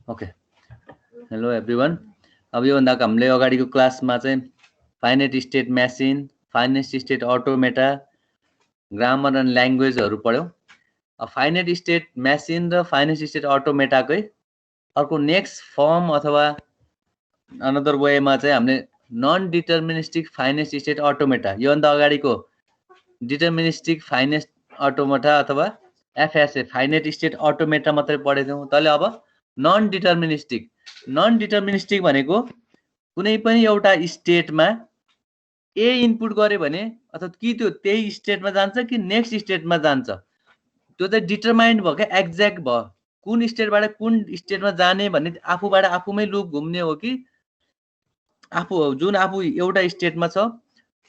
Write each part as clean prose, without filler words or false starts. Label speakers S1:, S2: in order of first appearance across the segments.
S1: Okay, hello everyone. अब योभन्दा हामीले अगाडिको क्लासमा चाहिँ finite state machine, finite state automata, grammar and ल्याङ्ग्वेजहरू पढ्यौँ। अब फाइनाइट स्टेट मेसिन र फाइनाइट स्टेट अटोमेटाकै अर्को नेक्स्ट फर्म अथवा अनदर वेमा चाहिँ हामीले non deterministic finite state automata, योभन्दा अगाडिको डिटर्मिनिस्टिक फाइनाइट अटोमेटा अथवा एफएसए फाइनाइट स्टेट अटोमेटा मात्रै पढेको थियौँ। तैले अब नन डिटर्मिनिस्टिक भनेको कुनै पनि एउटा स्टेटमा ए इनपुट गर्यो भने अथवा कि त्यो त्यही स्टेटमा जान्छ कि नेक्स्ट स्टेटमा जान्छ, त्यो चाहिँ डिटरमाइन्ड भयो क्या, एक्ज्याक्ट भयो। कुन स्टेटबाट कुन स्टेटमा जाने भन्ने आफूबाट आफूमै लुप घुम्ने हो कि जुन आफू एउटा स्टेटमा छ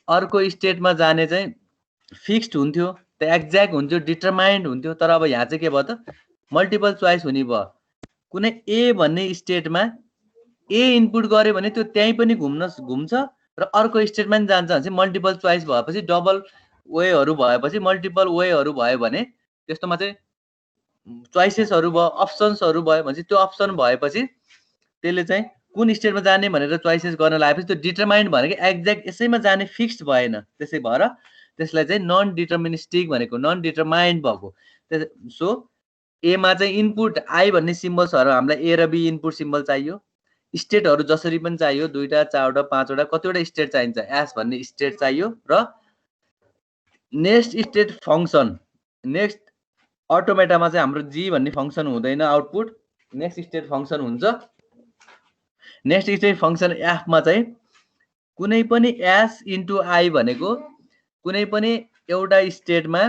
S1: अर्को स्टेटमा जाने चाहिँ फिक्स्ड हुन्थ्यो, त्यो एक्ज्याक्ट हुन्थ्यो, डिटरमाइन्ड हुन्थ्यो। तर अब यहाँ चाहिँ के भयो त, मल्टिपल चोइस हुने भयो। कुनै ए भन्ने स्टेटमा ए इनपुट गर्यो भने त्यो त्यहीँ पनि घुम्छ र अर्को स्टेटमा पनि जान्छ भने मल्टिपल चोइस भएपछि, डबल वेहरू भएपछि, मल्टिपल वेहरू भयो भने त्यस्तोमा चाहिँ चोइसेसहरू भयो, अप्सन्सहरू भयो भने त्यो अप्सन भएपछि त्यसले चाहिँ कुन स्टेटमा जाने भनेर चोइसेस गर्न लागेपछि त्यो डिटरमाइन्ड भनेको एक्ज्याक्ट यसैमा जाने फिक्स्ड भएन। त्यसै भएर त्यसलाई चाहिँ नन डिटर्मिनिस्टिक भनेको, नन डिटरमाइन्ड भएको। सो एमा चाहिँ इनपुट आई भन्ने सिम्बल्सहरू हामीलाई ए र बी इनपुट सिम्बल चाहियो। स्टेटहरू जसरी पनि चाहियो, 2टा 4वटा 5वटा कतिवटा स्टेट चाहिन्छ, एस भन्ने स्टेट चाहियो। र नेक्स्ट स्टेट फङ्सन, नेक्स्ट अटोमेटामा चाहिँ हाम्रो जी भन्ने फङ्सन हुँदैन, आउटपुट नेक्स्ट स्टेट फङ्सन हुन्छ। नेक्स्ट स्टेट फङ्सन एफमा चाहिँ कुनै पनि एस इन्टु आई भनेको कुनै पनि एउटा स्टेटमा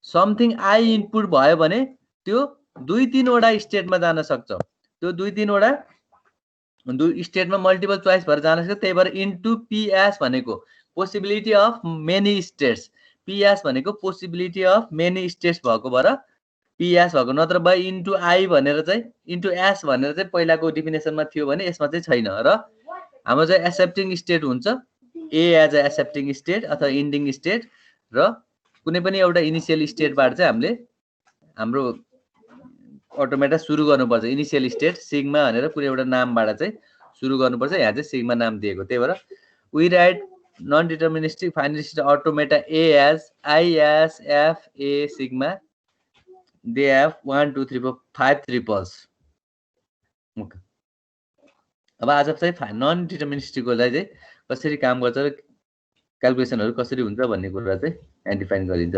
S1: समथिङ आई इनपुट भयो भने त्यो 2-3वटा स्टेटमा जान सक्छ। त्यो 2-3वटा स्टेटमा मल्टिपल चोइस भएर जान सक्छ। त्यही भएर इन्टु पिएस भनेको possibility of many states, PS भनेको पोसिबिलिटी अफ मेनी स्टेट्स भएको भएर पिएस भएको। नत्र भए इन्टु आई भनेर चाहिँ, इन्टु एस भनेर चाहिँ पहिलाको डिफिनेसनमा थियो भने यसमा चाहिँ छैन। र हाम्रो चाहिँ एक्सेप्टिङ स्टेट हुन्छ, ए एज अ एक्सेप्टिङ स्टेट अथवा इन्डिङ स्टेट। र कुनै पनि एउटा इनिसियल स्टेटबाट चाहिँ हामीले हाम्रो अटोमेटा सुरु गर्नुपर्छ। इनिसियल स्टेट सिग्मा भनेर कुनै एउटा नामबाट चाहिँ सुरु गर्नुपर्छ। यहाँ चाहिँ सिग्मा नाम दिएको। त्यही भएर we write non deterministic finite state automata A as I S F A sigma, they have 1 2 3 4 5 triples. Okay, अब आज चाहिँ नन डिटर्मिनिस्टिकलाई चाहिँ कसरी काम गर्छ र क्यालकुलेसनहरू कसरी हुन्छ भन्ने कुरा चाहिँ यहाँ डिफाइन गरिन्छ।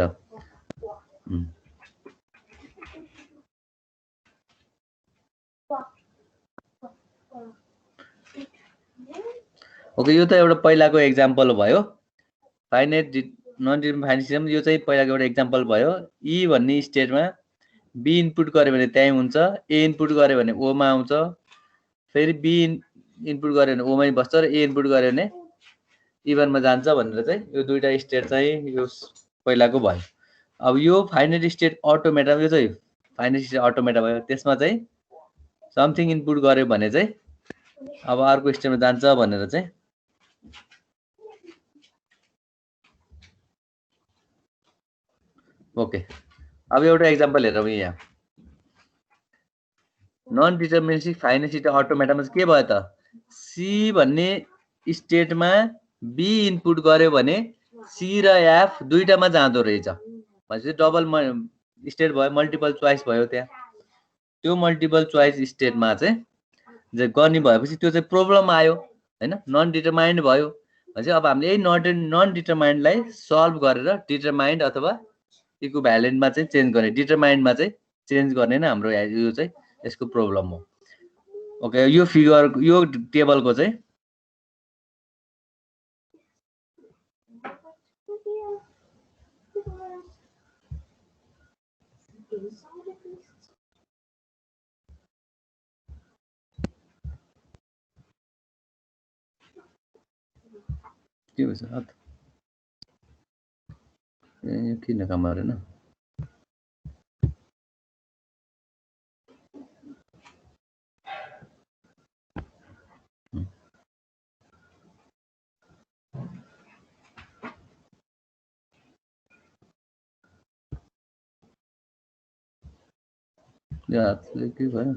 S1: ओके, यो त एउटा पहिलाको एक्जाम्पल भयो। फाइनाइट नन डिटर्मिनिस्टिक सिस्टम, यो चाहिँ पहिलाको एउटा एक्जाम्पल भयो। ई भन्ने स्टेटमा बी इनपुट गर्यो भने त्यहीँ हुन्छ, ए इनपुट गर्यो भने ओमा आउँछ, फेरि बी इनपुट गर्यो भने ओमै बस्छ, र ए इनपुट गर्यो भने इभनमा जान्छ भनेर चाहिँ यो 2टा स्टेट चाहिँ यो पहिलाको भयो। अब यो फाइनाइट स्टेट अटोमेटा, यो चाहिँ फाइनाइट स्टेट अटोमेटा भयो। त्यसमा चाहिँ समथिङ इनपुट गर्यो भने चाहिँ अब अर्को स्टेटमा जान्छ भनेर चाहिँ ओके। अब एउटा एक्जाम्पल हेरौँ यहाँ। नन डिटर्मिनिस्टिक फाइनाइट स्टेट अटोमेटामा चाहिँ के भयो त, सी भन्ने स्टेटमा बी इनपुट गर्यो भने सी र एफ 2टामा जाँदो रहेछ भनेपछि डबल स्टेट भयो, मल्टिपल चोइस भयो। त्यहाँ त्यो मल्टिपल चोइस स्टेटमा चाहिँ गर्ने भएपछि त्यो चाहिँ प्रब्लम आयो हैन, नन डिटरमाइन्ड भयो भनेपछि अब हामीले यही नन डिटरमाइन्डलाई सल्भ गरेर डिटरमाइन्ड अथवा इक्विभ्यालेन्टमा चाहिँ चेन्ज गर्ने, डिटरमाइन्डमा चाहिँ चेन्ज गर्ने नै हाम्रो यो चाहिँ यसको प्रब्लम हो। ओके, यो फिगर, यो टेबलको चाहिँ के भन्छ, यो किन काम गरेन? यो हातले के भयो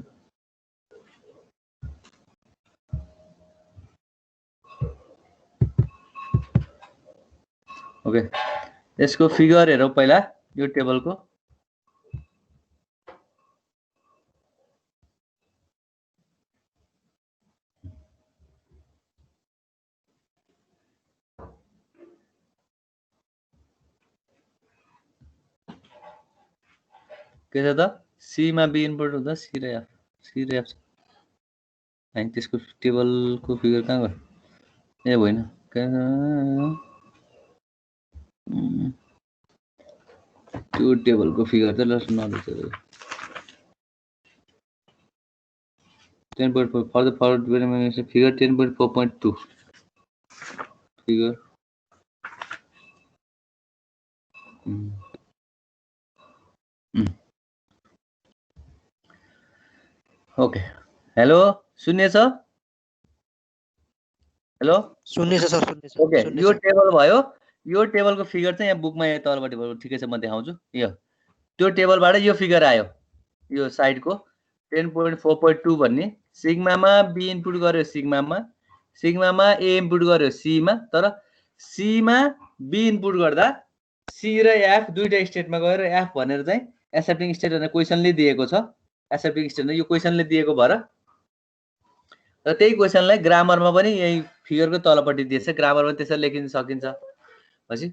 S1: ओके यसको फिगर हेरौँ पहिला यो टेबलको के छ त सी मा बी इनपुट हुँदा सी र एफ हैन त्यसको टेबलको फिगर कहाँ गयो ए होइन त्यो टेबलको फिगर त ल नलेछ 10.4 for the forward development figure 10.4.2 figure okay hello सुन्नेछ हेलो
S2: सुन्नेछ सर सुन्नेछ
S1: ओके यो टेबल भयो यो टेबलको फिगर चाहिँ यहाँ बुकमा यहाँ तलपट्टि भयो ठिकै छ म देखाउँछु यो त्यो टेबलबाट यो फिगर आयो यो साइडको 10.4.2 भन्ने सिग्मामा बी इनपुट गर्यो सिग्मामा ए इनपुट गर्यो सीमा तर सीमा बी इनपुट गर्दा सी र एफ दुईटा स्टेटमा गएर एफ भनेर चाहिँ एक्सेप्टिङ स्टेट भनेर क्वेसनले दिएको छ एक्सेप्टिङ स्टेट यो क्वेसनले दिएको भएर र त्यही क्वेसनलाई ग्रामरमा पनि यही फिगरको तलपट्टि दिएछ ग्रामरमा त्यसरी लेखिन सकिन्छ पछि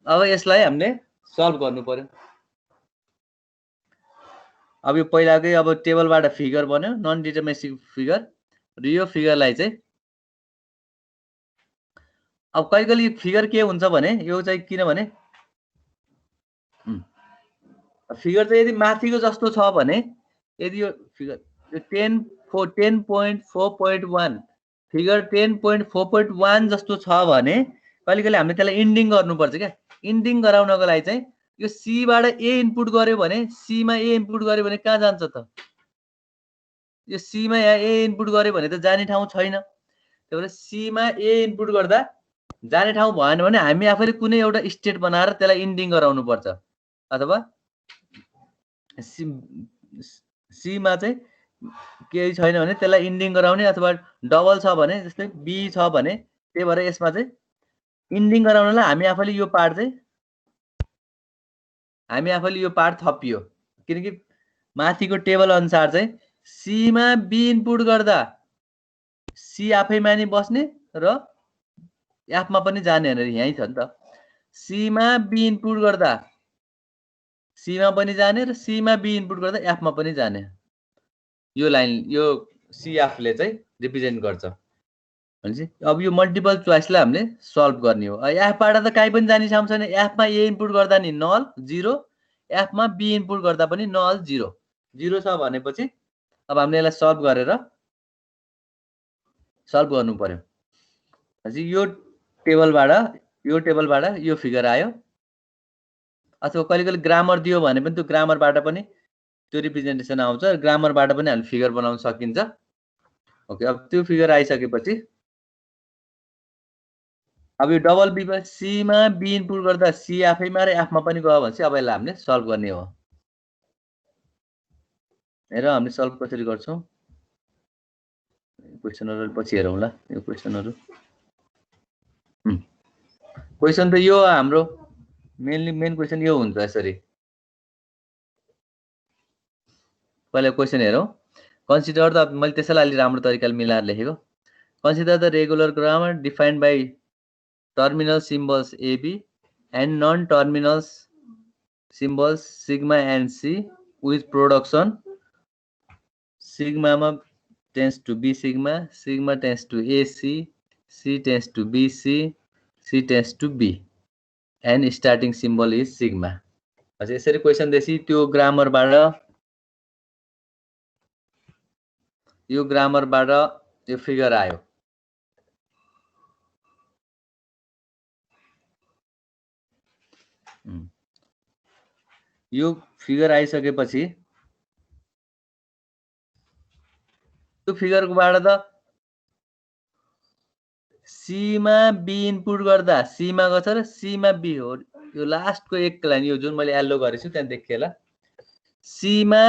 S1: अब यसलाई हामीले सल्भ गर्नु पर्यो अब यो पहिलाकै अब टेबलबाट फिगर बन्यो नन डिटरमिनिस्टिक फिगर र यो फिगरलाई चाहिँ अब कहिले फिगर के हुन्छ भने यो चाहिँ किनभने फिगर चाहिँ यदि माथिको जस्तो छ भने यदि यो फिगर यो 10.4.1 फिगर 10.4.1 जस्तो छ भने कहिले हामीले त्यसलाई इन्डिङ गर्नुपर्छ क्या इन्डिङ गराउनको लागि चाहिँ यो सी बाट ए इनपुट गर्यो भने सी मा ए इनपुट गर्यो भने कहाँ जान्छ त यो सी मा ए इनपुट गर्यो भने त जाने ठाउँ छैन त्यही भएर सी मा ए इनपुट गर्दा जाने ठाउँ भएन भने हामी आफैले कुनै एउटा स्टेट बनाएर त्यसलाई इन्डिङ गराउनु पर्छ अथवा सी मा चाहिँ केही छैन भने त्यसलाई इन्डिङ गराउने अथवा डबल छ भने जस्तै बी छ भने त्यही भएर यसमा चाहिँ इन्डिङ गराउनलाई हामी आफैले यो पार्ट थपियो किनकि माथिको टेबल अनुसार चाहिँ सी मा बी इनपुट गर्दा सी आफैमा नि बस्ने र एफ मा पनि जाने भनेर यही छ नि त सी मा बी इनपुट गर्दा सी मा पनि जाने र सी मा बी इनपुट गर्दा एफ मा पनि जाने यो लाइन यो सीएफ ले चाहिँ रिप्रेजेन्ट गर्छ भनेपछि अब यो मल्टिपल चोइसलाई हामीले सल्भ गर्ने हो एफ बाट त काहीँ पनि जाने ठाउँ छैन एफ मा ए इनपुट गर्दा नि नल 0 एफ मा बी इनपुट गर्दा पनि नल 0 0 छ भनेपछि अब हामीले यसलाई सल्भ गर्नु पर्यो भनेपछि यो टेबलबाट यो फिगर आयो अथवा कहिले ग्रामर दियो भने पनि त्यो ग्रामरबाट पनि त्यो रिप्रेजेन्टेसन आउँछ ग्रामरबाट पनि हामी फिगर बनाउन सकिन्छ ओके अब त्यो फिगर आइसकेपछि अब यो डबल बी मा सी मा बी इनपुट गर्दा सी आफैमा र एफ मा पनि गयो भनेपछि अब यसलाई हामीले सल्भ गर्ने हो हेर हामीले सल्भ कसरी गर्छौं क्वेशनहरु पछि हेरौँला यो क्वेशनहरु क्वेशन त यो हाम्रो मेन क्वेशन यो हुन्छ यसरी पहिला क्वेशन हेरौं कन्सिडर द मैले त्यसैलाई अलि राम्रो तरिकाले मिलाएर लेखेको consider the regular grammar defined by terminal symbols AB and non-terminal symbols sigma and C with production sigma tends to B sigma, sigma tends to AC, C tends to BC, C tends to B and starting symbol is sigma. अच्छा यसरी question देसी त्यो ग्रामरबाट यो figure आयो यो figure आइसकेपछि त्यो फिगरबाट त सी मा बी इनपुट गर्दा सी मा गछ र सी मा बी हो यो लास्टको एक लाइन यो जुन मैले येलो गरेछु त्यहाँ देखिएला सी मा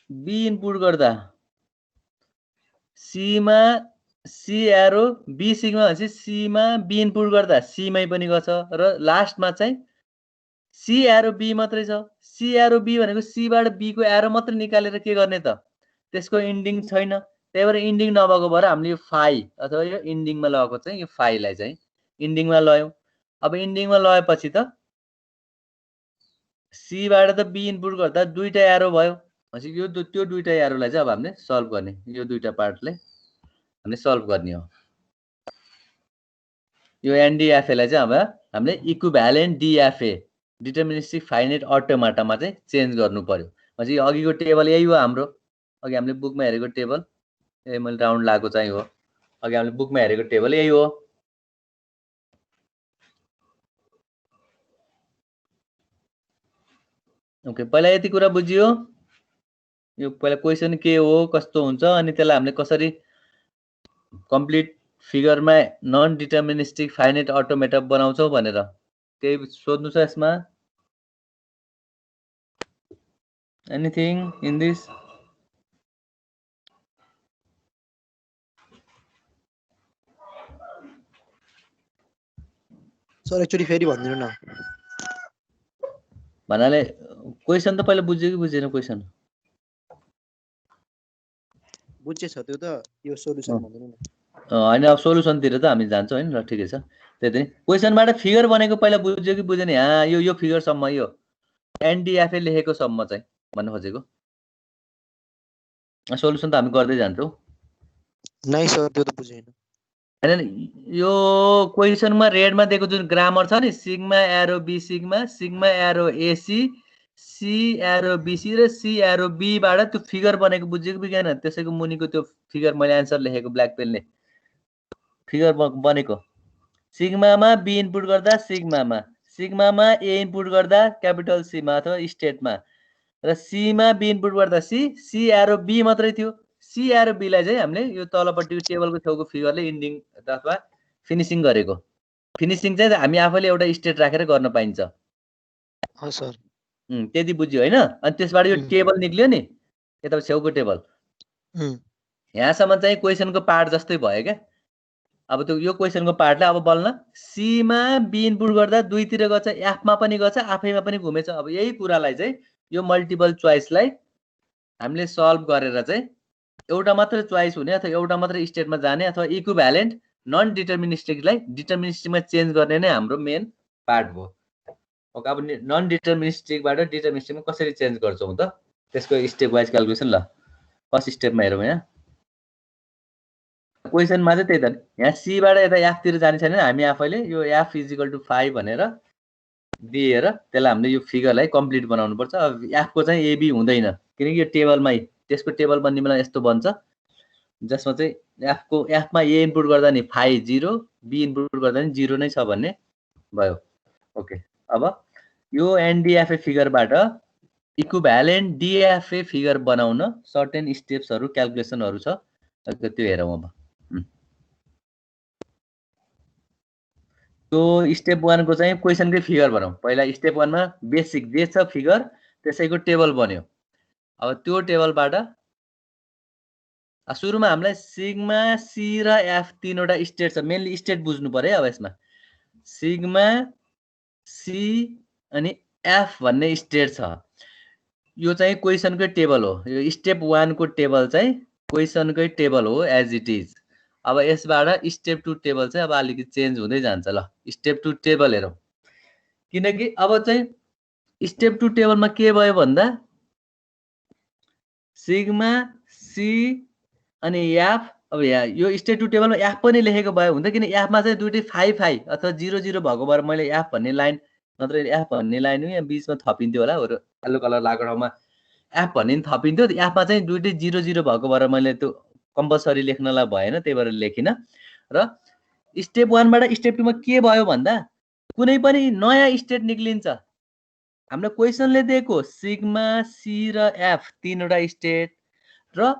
S1: बी इनपुट गर्दा सीमा सी एरो बी सिग्मा भनेपछि सीमा बी इनपुट गर्दा सीमै पनि गर्छ र लास्टमा चाहिँ सी एरो बी मात्रै छ। सी एरो बी भनेको सीबाट बीको एरो मात्रै निकालेर के गर्ने त, त्यसको इन्डिङ छैन। त्यही भएर इन्डिङ नभएको भएर हामीले यो फाइ अथवा यो इन्डिङमा लगेको चाहिँ यो फाइलाई चाहिँ इन्डिङमा लयौँ। अब इन्डिङमा लगाएपछि त सीबाट त बी इनपुट गर्दा दुईटा एरो भयो भनेपछि यो त्यो दुईटा एरोलाई चाहिँ अब हामीले सल्भ गर्ने, यो दुईटा पार्टलाई हामीले सल्भ गर्ने हो। यो एनडिएफएलाई चाहिँ अब हामीले इक्विभ्यालेन्ट डिएफए डिटर्मिनिस्टिक फाइनाइट अटोमाटामा चाहिँ चेन्ज गर्नु पर्यो। भनेपछि यो अघिको टेबल यही हो हाम्रो, अघि हामीले बुकमा हेरेको टेबल, ए मैले राउन्ड लगाएको चाहिँ हो, अघि हामीले बुकमा हेरेको टेबल यही हो। ओके, पहिला यति कुरा बुझियो। यो पहिला क्वेसन के हो कस्तो हुन्छ अनि त्यसलाई हामीले कसरी कम्प्लिट फिगरमा नन डिटर्मिनिस्टिक फाइनाइट अटोमेटा बनाउँछौँ भनेर केही सोध्नु छ यसमा? Anything in this?
S2: सर एकचोटि फेरि भनिदिनु न।
S1: भन्नाले क्वेसन त पहिला बुझ्यो कि बुझेन? क्वेसन
S2: बुझ्छ त्यो त, यो सोलुसन भनिदिनु न।
S1: होइन, अब सोलुसनतिर त हामी जान्छौँ होइन। ल ठिकै छ, त्यही क्वेसनबाट फिगर बनेको पहिला बुझ्यो कि बुझेन? यहाँ यो फिगरसम्म, यो एनडिएफए लेखेको सम्म चाहिँ भन्नु खोजेको। सोलुसन त हामी गर्दै जान्छौँ।
S2: नै सर त्यो त बुझेन।
S1: होइन, यो क्वेसनमा रेडमा दिएको जुन ग्रामर छ नि, sigma arrow B sigma, sigma arrow AC, C arrow BC र सी एरो बीबाट त्यो फिगर बनेको बुझ्यो कि बुझेन? त्यसैको मुनिको त्यो फिगर मैले एन्सर लेखेको ब्ल्याक पेनले फिगर बनेको। सिग्मामा बी इनपुट गर्दा सिग्मामा, सिग्मामा ए इनपुट गर्दा क्यापिटल सीमा अथवा स्टेटमा, र सीमा बी इनपुट गर्दा सी एरो बी मात्रै थियो। सी एरो बीलाई चाहिँ हामीले यो तलपट्टिको टेबलको छेउको फिगरले इन्डिङ अथवा फिनिसिङ गरेको। फिनिसिङ चाहिँ हामी आफैले एउटा स्टेट राखेर गर्न पाइन्छ।
S2: सर
S1: त्यति बुझ्यो होइन? अनि त्यसबाट यो टेबल निक्ल्यो नि, यता छेउको टेबल, यहाँसम्म चाहिँ क्वेसनको पार्ट जस्तै भयो क्या। अब त्यो यो क्वेसनको पार्टलाई अब बल्ल सीमा बी इनपुट गर्दा दुईतिर गर्छ, एफमा पनि गर्छ, आफैमा पनि घुमेछ। अब यही कुरालाई चाहिँ यो मल्टिपल चोइसलाई हामीले सल्भ गरेर चाहिँ एउटा मात्र चोइस हुने अथवा एउटा मात्र स्टेटमा जाने अथवा इक्विभ्यालेन्ट नन डिटर्मिनिस्टिकलाई डिटर्मिनिस्टिकमा चेन्ज गर्ने नै हाम्रो मेन पार्ट भयो। ओके, अब नन डिटर्मिनिस्टिकबाट डिटर्मिनिस्टिकमा कसरी चेन्ज गर्छौँ त, त्यसको स्टेप वाइज क्यालकुलेसन। ल फर्स्ट स्टेपमा हेरौँ। यहाँ क्वेसनमा चाहिँ त्यही त, यहाँ सीबाट यता एफतिर जाने छैन, हामी आफैले यो एफ इजिकल टु 5 भनेर दिएर त्यसलाई हामीले यो फिगरलाई कम्प्लिट बनाउनु पर्छ। अब एफको चाहिँ एबी हुँदैन, किनकि यो टेबलमै त्यसको टेबल बन्ने बेला यस्तो बन्छ, जसमा चाहिँ एफमा ए इनपुट गर्दा नि 5 0, बी इनपुट गर्दा नि 0 नै छ भन्ने भयो। ओके, अब यो एनडिएफए फिगरबाट इक्विभ्यालेन्ट डिएफए फिगर बनाउन सर्टेन स्टेप्सहरू क्यालकुलेसनहरू छ, त्यो हेरौँ। अब त्यो स्टेप 1 को चाहिँ क्वेसनकै फिगर बनाऊ। पहिला स्टेप 1 मा बेसिक जे छ फिगर त्यसैको टेबल बन्यो। अब त्यो टेबलबाट सुरुमा हामीलाई सिग्मा सी र एफ तीनवटा स्टेट छ, मेनली स्टेट बुझ्नु पर्यो। अब यसमा सिग्मा सी अनि एफ भन्ने स्टेट छ। यो चाहिँ क्वेसनकै टेबल हो। यो स्टेप 1 को टेबल चाहिँ क्वेसनकै टेबल हो एज इट इज। अब यसबाट स्टेप 2 टेबल चाहिँ अब अलिकति चेन्ज हुँदै जान्छ। ल स्टेप 2 टेबल हेरौँ, किनकि अब चाहिँ स्टेप 2 टेबलमा के भयो भन्दा सिग्मा सी अनि एफ, अब यहाँ यो स्टेप 2 टेबलमा एफ पनि लेखेको भयो हुन्थ्यो, किन एफमा चाहिँ दुईटै 5 5 अथवा 0 0 भएको भएर मैले एफ भन्ने लाइन नत्र एफ भन्ने लाइन यहाँ बिचमा थपिन्थ्यो होला, येल्लो कलर लागेको ठाउँमा एफ भन्ने थपिन्थ्यो। एफमा चाहिँ दुईटै 0 0 भएको भएर मैले त्यो कम्पलसरी लेख्नलाई भएन, त्यही भएर लेखिनँ। र स्टेप 1 बाट स्टेप 2 मा के भयो भन्दा कुनै पनि नयाँ स्टेट निक्लिन्छ। हाम्रो क्वेसनले दिएको सिग्मा सी र एफ तीनवटा स्टेट, र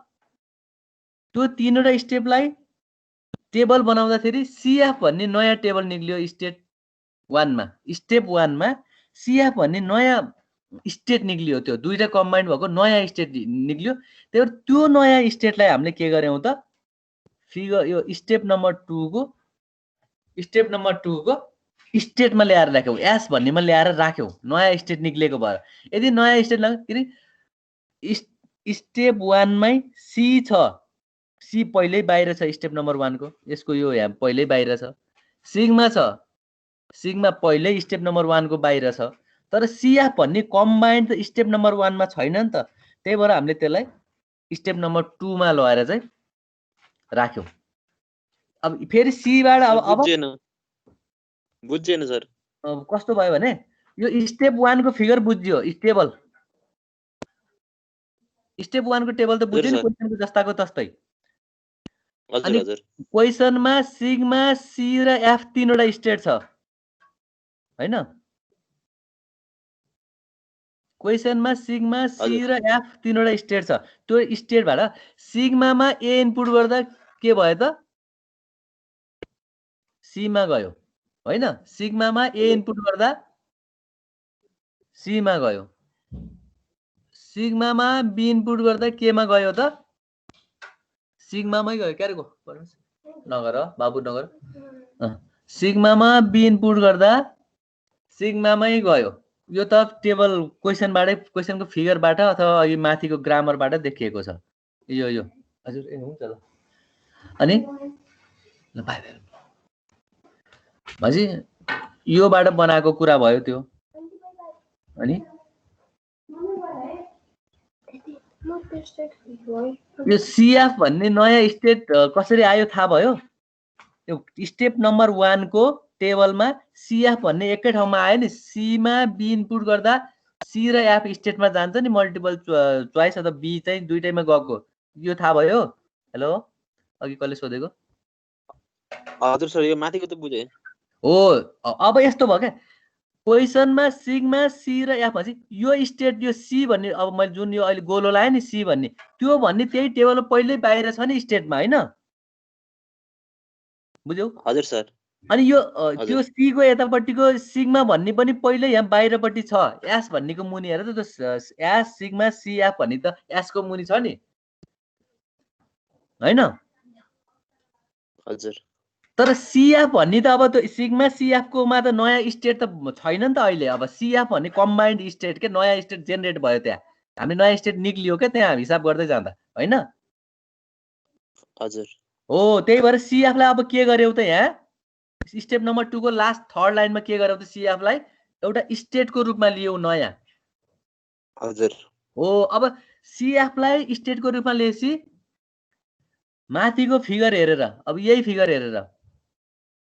S1: त्यो तीनवटा स्टेपलाई टेबल बनाउँदाखेरि सीएफ भन्ने नयाँ टेबल निक्लियो स्टेप 1 मा। स्टेप 1 मा सीएफ भन्ने नयाँ स्टेट निक्लियो, त्यो दुईटा कम्बाइन्ड भएको नयाँ स्टेट निक्लियो। त्यही भएर त्यो नयाँ स्टेटलाई हामीले के गर्यौं त, फिगर यो स्टेप नम्बर 2 को स्टेटमा ल्याएर राख्यौं, एस भन्नेमा ल्याएर राख्यौं, नयाँ स्टेट निक्लेको भएर। यदि नयाँ स्टेट किन स्टेप 1 मै सी छ, सी पहिल्यै बाहिर छ स्टेप नम्बर 1 को, यसको यो यहाँ पहिल्यै बाहिर छ। सिग्मा छ, सिग्मा पहिल्यै स्टेप नम्बर 1 को बाहिर छ, तर सीएफ भन्ने कम्बाइन्ड त स्टेप नम्बर 1 मा छैन नि त। त्यही भएर हामीले त्यसलाई स्टेप नम्बर 2 मा लगाएर चाहिँ राख्यौं। अब फेरि सी बाट अब
S3: बुझ्जेन सर।
S1: कस्तो भयो भने यो स्टेप 1 को फिगर बुझ्यो, टेबल स्टेप 1 को टेबल त बुझ्यो नि, क्वेशनको जस्ताको तस्तै।
S3: हजुर हजुर।
S1: क्वेशनमा सिग्मा सी र एफ तीनवटा स्टेट छ हैन? क्वेशनमा सिग्मा सी र एफ तीनवटा स्टेट छ। त्यो स्टेटबाट सिग्मामा ए इनपुट गर्दा के भयो त, सी मा गयो हैन? सिग्मामा ए इनपुट गर्दा सी मा गयो, सिग्मामा बी इनपुट गर्दा के मा गयो त, सिग्मामै गयो। क्यारे गो नगर बाबु नगर, सिग्मामा बी इनपुट गर्दा सिग्मामै गयो। यो त टेबल क्वेशनबाटै, क्वेशनको फिगरबाट अथवा यो माथिको ग्रामरबाट देखिएको छ। यो हजुर ए हुन्छ ल। अनि ल बाइ बाइ भाजी, योबाट बनाएको कुरा भयो त्यो। अनि यो सीएफ भन्ने नयाँ स्टेट कसरी आयो थाहा भयो? यो स्टेप नम्बर 1 को टेबलमा सीएफ भन्ने एकै ठाउँमा आयो नि। सीमा बी इनपुट गर्दा सी र एफ स्टेटमा जान्छ नि, मल्टिपल चोइस अथवा बी चाहिँ दुईटैमा गएको, यो थाहा भयो? हेलो, अघि कसले सोधेको?
S3: हजुर सर, यो माथिको त बुझे
S1: हो। अब यस्तो भयो क्या, क्वेशनमा सिग्मा सी र एफ भन्छ यो स्टेट, यो सी भन्ने, अब मैले जुन यो अहिले गोलो लाएँ नि सी भन्ने, त्यो भन्ने त्यही टेबलमा पहिल्यै बाहिर छ नि स्टेटमा हैन? बुझ्यौ?
S3: हजुर सर।
S1: अनि यो त्यो सी को यतापट्टिको सिग्मा भन्ने पनि पहिल्यै यहाँ बाहिरपट्टि छ, एस भन्नेको मुनि हेर त, त्यो एस सिग्मा सी एफ भन्ने त एस को मुनि छ नि हैन?
S3: हजुर।
S1: तर सीएफ भन्ने त अब त्यो सिग्मा सीएफ को मा त नयाँ स्टेट त छैन नि त अहिले। अब सीएफ भन्ने कम्बाइन्ड स्टेट के, नयाँ स्टेट जेनेरेट भयो त्यहाँ, हामी नयाँ स्टेट निक्लियो क्या त्यहाँ हिसाब गर्दै जाँदा हैन?
S3: हजुर।
S1: हो, त्यही भएर सीएफ लाई अब के गर्यौ त, यहाँ स्टेप नम्बर 2 को लास्ट थर्ड लाइनमा के गर्यौ त, सीएफ लाई एउटा स्टेट को रूपमा लियौ नयाँ।
S3: हजुर।
S1: हो, अब सीएफ लाई स्टेट को रूपमा लिएपछि माथिको फिगर हेरेर, अब यही फिगर हेरेर,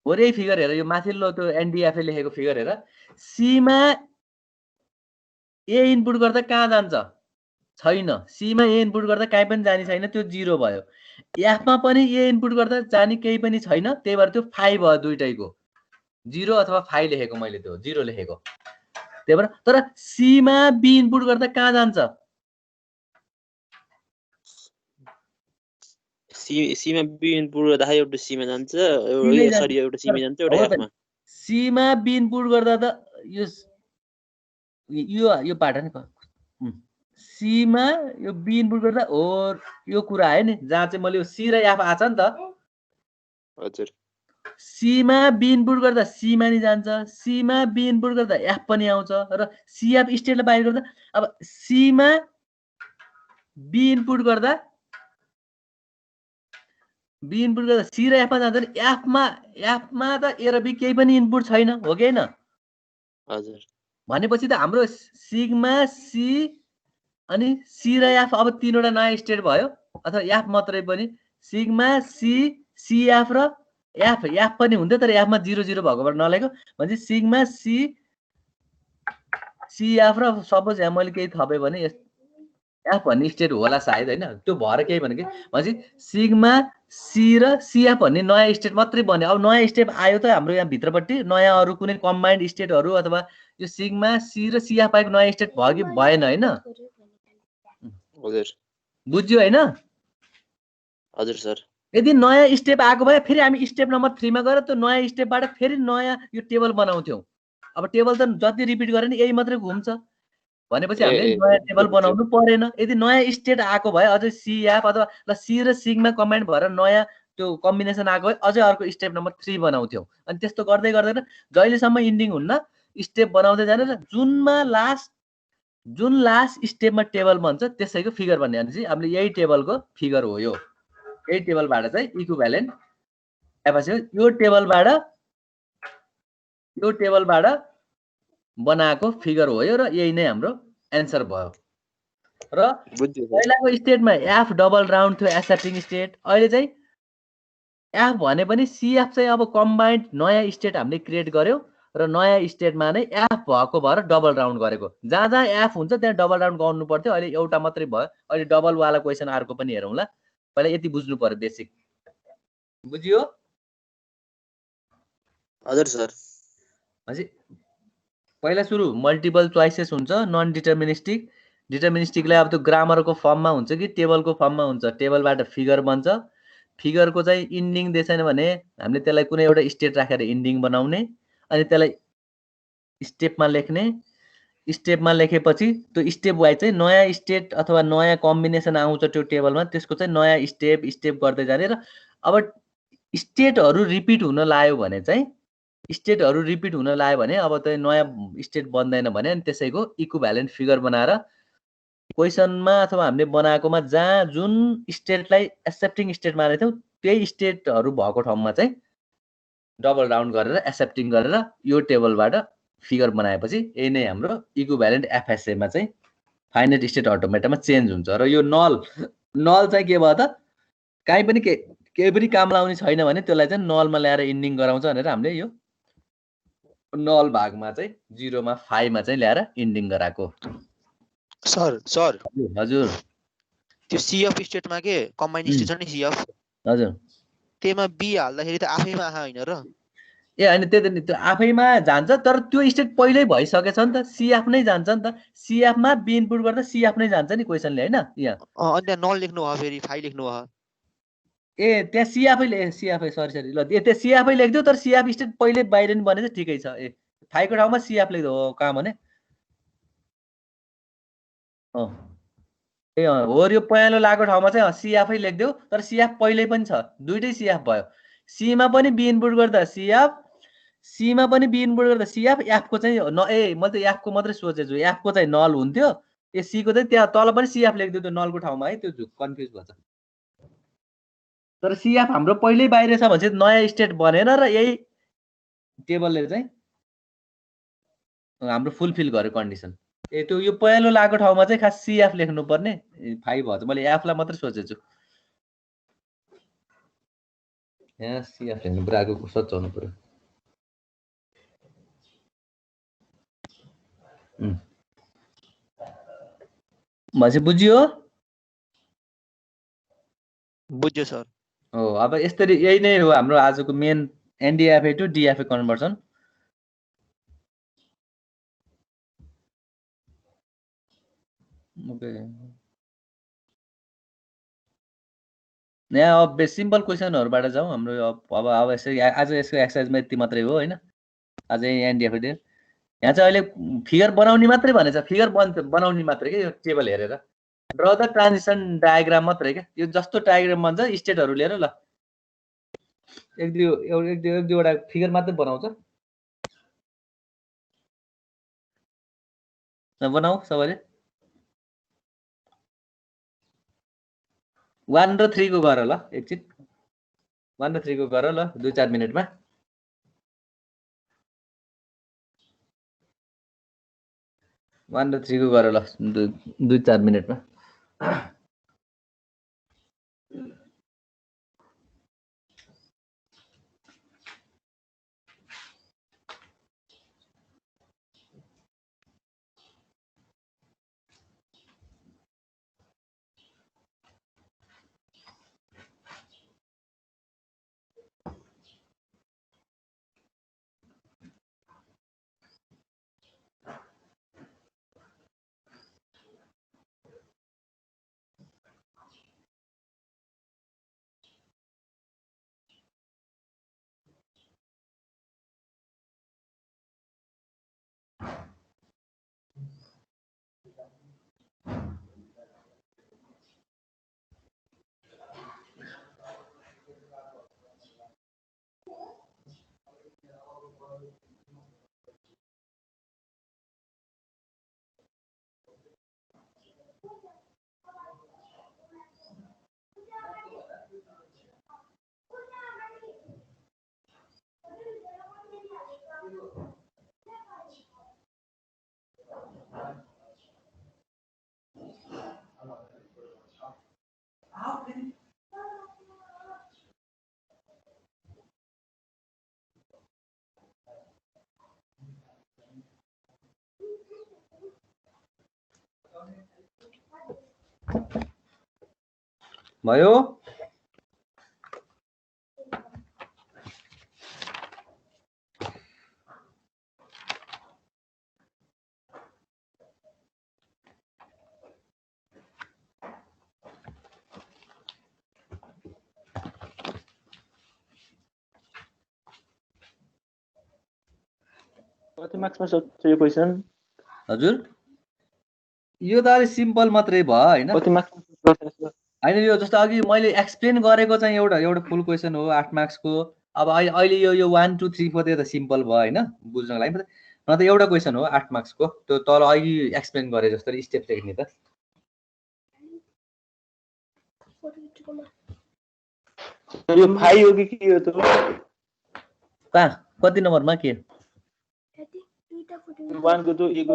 S1: हो यही फिगर हेर, यो माथिल्लो त्यो एनडीएफ लेखेको फिगर हेर, सीमा ए इनपुट गर्दा कहाँ जान्छ? छैन। सीमा ए इनपुट गर्दा कहीँ पनि जाने छैन, त्यो 0 भयो। एफमा पनि ए इनपुट गर्दा जाने केही पनि छैन, त्यही भएर त्यो 5 भयो, दुईटैको 0 अथवा 5 लेखेको मैले, त्यो 0 लेखेको। त्यही भएर तर सीमा बी इनपुट गर्दा कहाँ जान्छ?
S3: सीमा बी इनपुट गर्दा एउटा सीमा जान्छ, एउटा सीमा जान्छ, एउटा एफमा।
S1: सीमा बी इनपुट गर्दा त यो पाठ नि, सीमा यो बी इनपुट गर्दा हो, यो कुरा आयो नि, जहाँ चाहिँ मैले यो सी र एफ आछ नि त।
S3: हजुर।
S1: सीमा बी इनपुट गर्दा सीमा नि जान्छ, सीमा बी इनपुट गर्दा एफ पनि आउँछ, र सीएफ स्टेटलाई बाहिर गर्दा अब सीमा बी इनपुट गर्दा सी र एफमा जान्छ नि, एफमा त ए र बी केही पनि इनपुट छैन, हो कि हैन?
S3: हजुर।
S1: भनेपछि त हाम्रो सिग्मा सी अनि सी र एफ अब तीनवटा नयाँ स्टेट भयो, अथवा एफ मात्रै पनि, सिग्मा सी सीएफ र एफ पनि हुन्थ्यो, तर एफमा 0 भएकोबाट नलेको। भनेपछि सिग्मा सी सीएफ र सपोज यहाँ मैले केही थपेँ भने एफ भन्ने स्टेट होला सायद हैन, त्यो भएर केही भने भनेपछि सिग्मा सी र सीएफ भन्ने नयाँ स्टेट मात्रै बन्यो। अब नयाँ स्टेट आयो त हाम्रो यहाँ भित्रपट्टि, नयाँ अरू कुनै कम्बाइन्ड स्टेटहरू अथवा यो सिग्मा सी र सीएफ आएको नयाँ स्टेट भयो कि भएन हैन?
S3: हजुर।
S1: बुझ्यो हैन?
S3: हजुर सर।
S1: यदि नयाँ स्टेप आएको भए फेरि हामी स्टेप नम्बर 3 मा गएर त्यो नयाँ स्टेपबाट फेरि नयाँ यो टेबल बनाउँथ्यौं। अब टेबल त जति रिपिट गरे नि यही मात्रै घुम्छ। भनेपछि
S3: ए,
S1: हामीले
S3: ए,
S1: नयाँ टेबल
S3: बुझ्यो।
S1: बनाउनु परेन। यदि नयाँ स्टेट आएको भए अझै सिएफ अथवा ल सी र सिगमा कम्बाइन्ड भएर नयाँ त्यो कम्बिनेसन आएको भए अझै अर्को स्टेप नम्बर 3 बनाउँथ्यौँ। अनि त्यस्तो गर्दै गर्दैन जहिलेसम्म इन्डिङ हुन्न स्टेप बनाउँदै जाने र जुन लास्ट स्टेपमा टेबल बन्छ त्यसैको फिगर भन्ने भनेपछि हामीले यही टेबलको फिगर हो यो। यही टेबलबाट चाहिँ इक्विभ्यालेन्ट एफएसएम यो टेबलबाट बनाएको फिगर हो यो र यही नै हाम्रो एन्सर भयो। र
S3: बुझ्यो सर।
S1: पहिलाको स्टेटमा एफ डबल राउन्ड थियो एक्सेप्टिङ स्टेट, अहिले चाहिँ एफ भने पनि सिएफ चाहिँ अब कम्बाइन्ड नयाँ स्टेट हामीले क्रिएट गर्यौँ र नयाँ स्टेटमा नै एफ भएको भएर डबल राउन्ड गरेको। जहाँ जहाँ एफ हुन्छ त्यहाँ डबल राउन्ड गर्नु पर्थ्यो, अहिले एउटा मात्रै भयो। अहिले डबलवाला क्वेसन अर्को पनि हेरौँला। पहिला यति बुझ्नु पर्यो बेसिक। बुझियो?
S3: हजुर सर।
S1: भनेपछि पहिला सुरु मल्टिपल चोइसेस हुन्छ, नन डिटर्मिनिस्टिक। डिटर्मिनिस्टिकलाई अब त्यो ग्रामरको फर्ममा हुन्छ कि टेबलको फर्ममा हुन्छ। टेबलबाट फिगर बन्छ, फिगरको चाहिँ इन्डिङ दिएछैन भने हामीले त्यसलाई कुनै एउटा स्टेट राखेर इन्डिङ बनाउने, अनि त्यसलाई स्टेपमा लेख्ने। स्टेपमा लेखेपछि त्यो स्टेप वाइज चाहिँ नयाँ स्टेट अथवा नयाँ कम्बिनेसन आउँछ त्यो टेबलमा, त्यसको चाहिँ नयाँ स्टेप गर्दै जाने। र अब स्टेटहरू रिपिट हुन लाग्यो भने अब चाहिँ नयाँ स्टेट बन्दैन भने अनि त्यसैको इक्विभ्यालेन्ट फिगर बनाएर क्वेसनमा अथवा हामीले बनाएकोमा जहाँ जुन स्टेटलाई एक्सेप्टिङ स्टेट मानेको थियौँ त्यही स्टेटहरू भएको ठाउँमा चाहिँ डबल राउन्ड गरेर एक्सेप्टिङ गरेर यो टेबलबाट फिगर बनाएपछि यही नै हाम्रो इक्विभ्यालेन्ट एफएसएमा चाहिँ फाइनाइट स्टेट अटोमेटामा चेन्ज हुन्छ। र यो नल चाहिँ के भयो त, केही पनि काम लाउने छैन भने त्यसलाई चाहिँ नलमा ल्याएर इन्डिङ गराउँछ भनेर हामीले यो नल भागमा चाहिँ 0 मा 5 मा चाहिँ ल्याएर इन्डिङ गराएको।
S2: सर
S1: हजुर
S2: त्यो सिएफ स्टेटमा के कम्बाइन्ड स्टेट छ नि सिएफ,
S1: हजुर
S2: त्यसमा बी हाल्दाखेरि त आफैमा आहा होइन र?
S1: ए होइन त्यही त, त्यो आफैमा जान्छ तर त्यो स्टेट पहिल्यै भइसकेछ नि त, सिएफ नै जान्छ नि त। सिएफमा बी इनपुट गर्दा सिएफ नै जान्छ नि क्वेसनले, होइन? यहाँ
S2: अनि त्यहाँ नल लेख्नु भयो, फेरि 5 लेख्नु भयो।
S1: ए त्यहाँ सिएफै सरी ल त्यहाँ सिएफै लेखिदियो, तर सिएफ स्टेट पहिले बाहिर नि बने चाहिँ ठिकै छ। ए 5 को ठाउँमा सिएफ लेख्दो हो कहाँ भने ए हो, यो पहेँलो लागेको ठाउँमा चाहिँ सिएफै लेखिदेऊ, तर सिएफ पहिल्यै पनि छ, दुइटै सिएफ भयो। सीमा पनि बी इनपुट गर्दा सिएफ, सीमा पनि बी इनपुट गर्दा सिएफ, एफको चाहिँ मैले त एफको मात्रै सोचेछु, एफको चाहिँ नल हुन्थ्यो। ए सीको चाहिँ त्यहाँ तल पनि सिएफ लेखिदियो त्यो नलको ठाउँमा, है त्यो कन्फ्युज भएछ। तर सिएफ हाम्रो पहिल्यै बाहिर छ भने चाहिँ नयाँ स्टेट बनेन र यही टेबलले चाहिँ हाम्रो फुलफिल गर्यो कन्डिसन। ए त्यो यो पहेँलो लागेको ठाउँमा चाहिँ खास सिएफ लेख्नुपर्ने 5 भयो। मैले एफलाई मात्रै सोचेछु, यहाँ सिएफ लेख्नु पुराको सोचाउनु पर्यो। भनेपछि बुझियो?
S2: बुझ्यो सर।
S1: हो, अब यसरी यही नै हो हाम्रो आजको मेन एनडिएफए टु डिएफए कन्भर्सन। यहाँ अब सिम्पल क्वेसनहरूबाट जाउँ हाम्रो। अब आज यसको एक्सर्साइजमा यति मात्रै हो, होइन? आज एनडिएफए यहाँ चाहिँ अहिले फिगर बनाउने मात्रै भनेछ, फिगर बनाउने मात्रै के, यो टेबल हेरेर ड्र द ट्रान्जिसन डायग्राम मात्रै क्या। यो जस्तो डायग्राम बन्छ स्टेटहरू लिएर ल एक दुईवटा फिगर मात्रै बनाउँछ। बनाऊ सबैले 1 र 3 को गर ल, एकछिन 1 र 3 को गर ल 2-4 मिनटमा। 1 र 3 को गर ल 2-4 मिनटमा। भयो
S3: कति मार्क्समा सोध्छ यो क्वेसन?
S1: हजुर यो त अलि सिम्पल मात्रै भयो हैन
S3: कति मार्क्समा सोध्छ?
S1: हैन यो जस्तो अघि मैले एक्सप्लेन गरेको चाहिँ एउटा फुल क्वेसन हो 8 मार्क्सको। अब अहिले यो 1 2 3 4 त सिम्पल भयो हैन बुझ्नको लागि। न त एउटा क्वेसन हो 8 मार्क्सको त्यो तल अघि एक्सप्लेन गरे जस्तो स्टेप लेख्ने त।
S3: यो 5 हो कि के हो त?
S1: कहाँ कति नम्बरमा के
S3: 1 को तो 1 को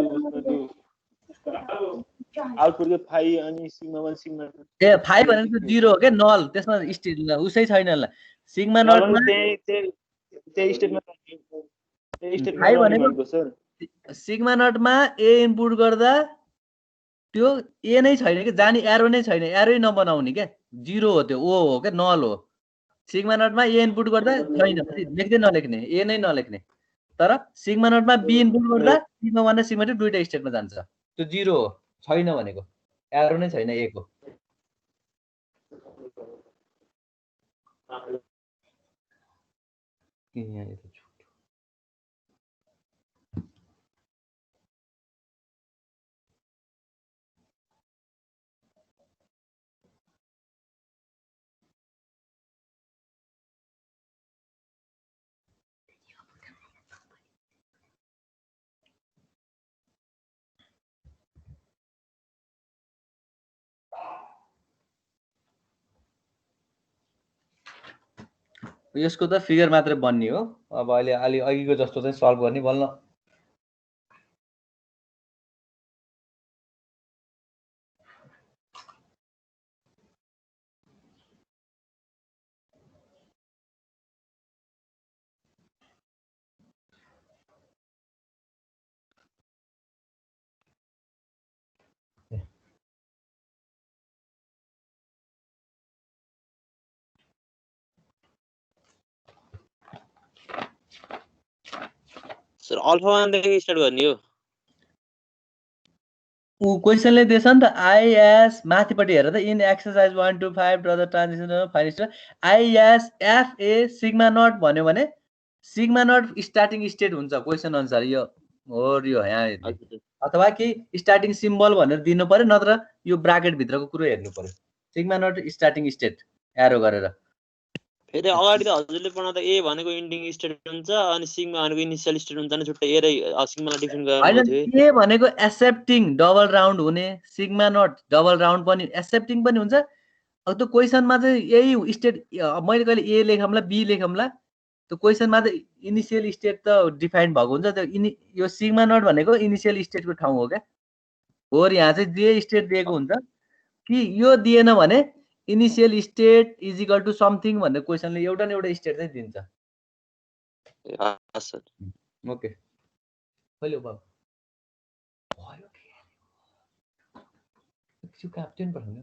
S3: आउटपुट के 5 अनि सिग्मा 1 सिग्मा 2
S1: ए 5 भनेको त 0 हो के नल त्यसमा स्टेट उसै छैन ल सिग्मा नटमा
S3: त्यही स्टेटमा
S1: 5 भनेको
S3: सर
S1: सिग्मा नटमा ए इनपुट गर्दा त्यो ए नै छैन के जाने एरो नै छैन एरो नबनाउने के 0 हो त्यो ओ हो के नल हो। सिग्मा नटमा ए इनपुट गर्दा छैन लेख्दै नलेख्ने ए नै नलेख्ने। तर सिग्मा नटमा बी इनपुट गर्दा सिग्मा 1 र सिग्मा 2 दुईटा स्टेटमा जान्छ त्यो 0 हो छैन भनेको एरो नै छैन ए को। यसको त फिगर मात्र बन्ने हो। अब अहिले अलि अघिको जस्तो चाहिँ सल्भ गर्ने बल्ल
S3: सर अल्फा 1 देखि स्टार्ट गर्ने हो।
S1: ऊ क्वेसनले दिएछ नि त आइएस माथिपट्टि हेर त in exercise 1 to 5 draw the transition of final is F A sigma not भन्यो भने सिग्मा नट स्टार्टिङ स्टेट हुन्छ क्वेसन अनुसार यो हो यो यहाँ अथवा केही स्टार्टिङ सिम्बल भनेर दिनु पर्यो नत्र यो ब्राकेट भित्रको कुरो हेर्नु पर्यो sigma not starting state arrow गरेर।
S3: फेरि अगाडि त हजुरले पढाउँदा ए भनेको इन्डिङ स्टेट हुन्छ अनि सिग्मा भनेको इनिशियल स्टेट हुन्छ नि छुट्टै ए र सिग्मालाई डिफाइन गर्नु थियो।
S1: ए भनेको एक्सेप्टिङ डबल राउन्ड हुने सिग्मा नट डबल राउन्ड पनि एक्सेप्टिङ पनि हुन्छ। अब त्यो क्वेसनमा चाहिँ यही स्टेट मैले कहिले ए लेखौँला बी लेखौँला त्यो क्वेसनमा चाहिँ इनिशियल स्टेट त डिफाइन भएको हुन्छ त्यो यो सिग्मा नट भनेको इनिशियल स्टेटको ठाउँ हो क्या। हो यहाँ चाहिँ जे स्टेट दिएको हुन्छ कि यो दिएन भने initial state is equal to something भनेर क्वेसनले एउटा न एउटा स्टेट चाहिँ दिन्छ। ओके कहिले हो बाबु भयो के क्याप्टेन पठाउनु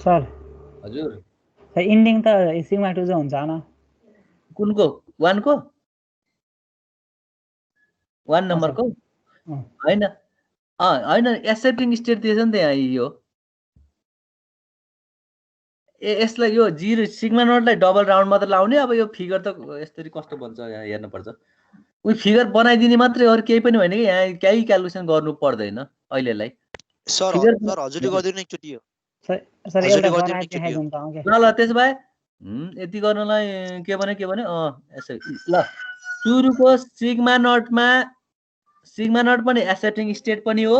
S4: सर
S1: हजुर
S4: इन्डिङ त सिग्मा 2 चाहिँ हुन्छ हैन
S1: कुनको 1 को 1 नम्बरको हैन हैन एक्सेप्टिङ स्टेट दिएछ नि त यहाँ यो ए यसलाई यो 0 सिग्मा नटलाई डबल राउन्ड मात्र लाउने। अब यो फिगर त यसरी कस्तो बन्छ यहाँ हेर्नु पर्छ उही फिगर बनाइदिने मात्रै अरु केही पनि होइन कि यहाँ केही क्याल्कुलेसन गर्नु पर्दैन अहिलेलाई।
S2: सर हजुरले गरिदिनु एकचोटि हो
S4: सर एउटा बनाएर देखाइदिनु त ओके
S1: ल त्यसो भए यति गर्नलाई के भने यसै ल सुरुको सिग्मा नट पनि एक्सेप्टिङ स्टेट पनि हो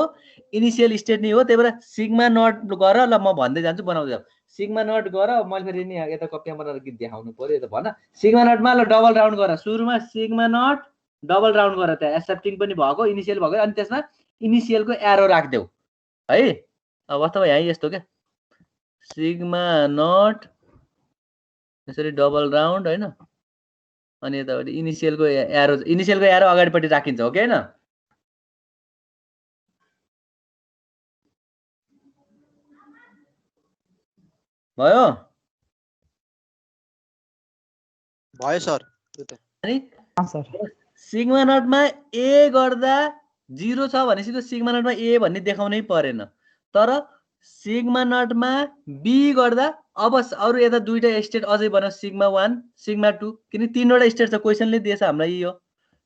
S1: इनिशियल स्टेट नै हो। त्यही भएर सिग्मा नट गर ल म भन्दै जान्छु बनाउँदै जाऊ सिग्मा नट गर मैले फेरि नि यता कपीमा बनाएर गीत देखाउनु पर्यो यता भन सिग्मा नटमा ल डबल राउन्ड गर सुरुमा सिग्मा नट डबल राउन्ड गर त्यहाँ एक्सेप्टिङ पनि भएको इनिशियल भएको अनि त्यसमा इनिसियलको एरो राखिदेऊ है। अब अथवा यहाँ यस्तो क्या सिग्मा नट यसरी डबल राउन्ड होइन, अनि यतापट्टि इनिसियलको एरो अगाडिपट्टि राखिन्छ हो कि होइन? भयो
S2: भयो सर त्यो त।
S1: अनि
S4: सर
S1: सिग्मा नटमा ए गर्दा 0 छ भनेपछि त्यो सिग्मा नटमा ए भन्ने देखाउनै परेन, तर सिग्मा नटमा बी गर्दा अब अरू यता दुईटा स्टेट अझै बनाऊ, सिग्मा 1 सिग्मा 2, किन तीनवटा स्टेट छ, क्वेसनले दिएछ हामीलाई यो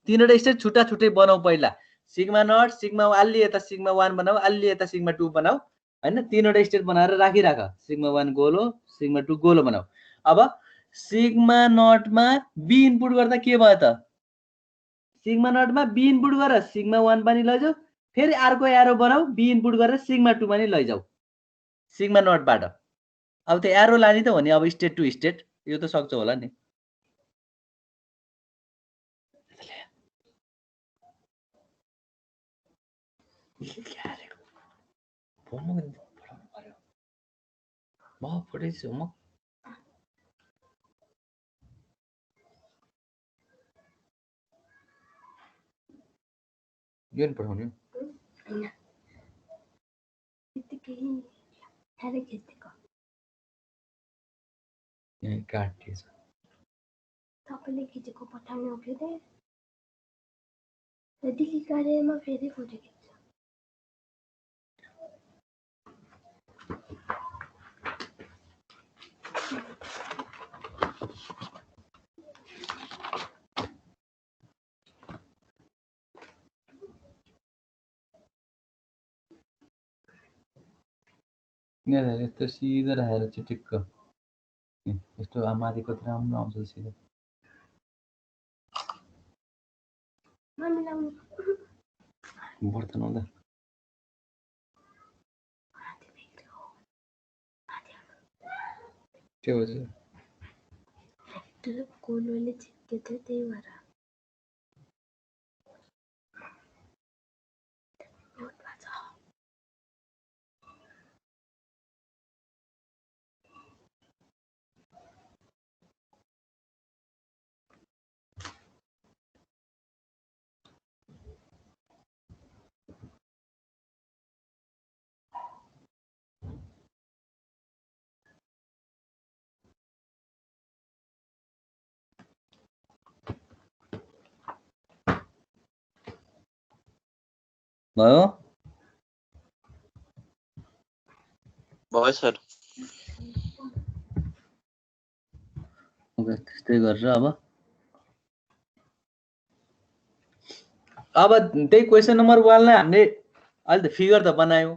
S1: तीनवटा स्टेट छुट्टा छुट्टै बनाऊ। पहिला सिग्मा नट सिग्मा अलि यता सिग्मा 1 बनाऊ, अलि यता सिग्मा 2 बनाऊ हैन, तीनवटा स्टेट बनाएर राखिराख। सिग्मा 1 गोलो सिग्मा 2 गोलो बनाऊ। अब सिग्मा नटमा बी इनपुट गर्दा के भयो त, सिग्मा नटमा बी इनपुट गरेर सिग्मा 1 पनि लैजाऊ, फेरि अर्को एरो बनाऊ बी इनपुट गरेर सिग्मा 2 पनि लैजाऊ सिग्मा नटबाट। अब त्यो एरो लाने त हो नि, अब स्टेट टु स्टेट यो त सक्छ होला नि। यो नि पठाउने काटिएछ
S5: तपाईँले खिचेको पठाउने हो कि डिलिट गरेर म फेरि फोटो खिच्छु।
S1: यस्तो सिधा राखेर चिटिक्क यस्तो माथि कति राम्रो आउँछ सिधा। बर्तन आउँदा त्यो हो
S5: त्यो कोलोले चिप्के थियो त्यही भएर।
S1: भयो
S3: भयो सर।
S1: त्यस्तै गरेर अब त्यही क्वेसन नम्बर 1 लाई हामीले अहिले त फिगर त बनायौँ,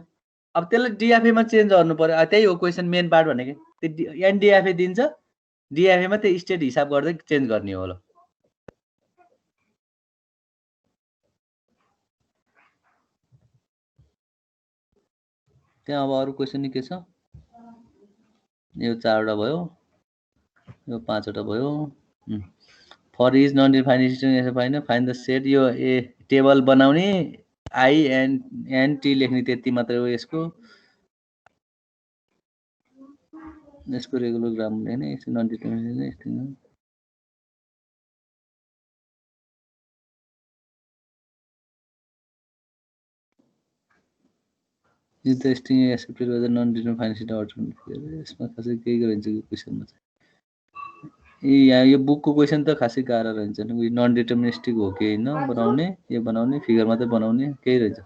S1: अब त्यसलाई डिएफएमा चेन्ज गर्नु पर्यो। त्यही हो क्वेसन मेन पार्ट भनेको, त्यो एनडिएफए दिन्छ, डिएफएमा त्यो स्टेट हिसाब गर्दै चेन्ज गर्ने हो। ल त्यहाँ अब अरू क्वेसन नि के छ, यो 4वटा भयो, यो 5वटा भयो। For is non defined string यसो पाइन फाइन्ड द सेट, यो ए टेबल बनाउने आई एन टी लेख्ने त्यति मात्रै हो यसको रेगुलर ग्राम लेख्ने, यसको नन डिटर्मिनेट स्ट्रिङ हो। Is the string accepted by the non-determined finite output? यसमा खासै केही गरिन्छ यो क्वेसनमा चाहिँ। यहाँ यो बुकको क्वेसन त खासै गाह्रो रहन्छ नि, नन डिटर्मिनिस्टिक हो कि होइन बनाउने, यो बनाउने फिगर मात्रै बनाउने केही रहेछ।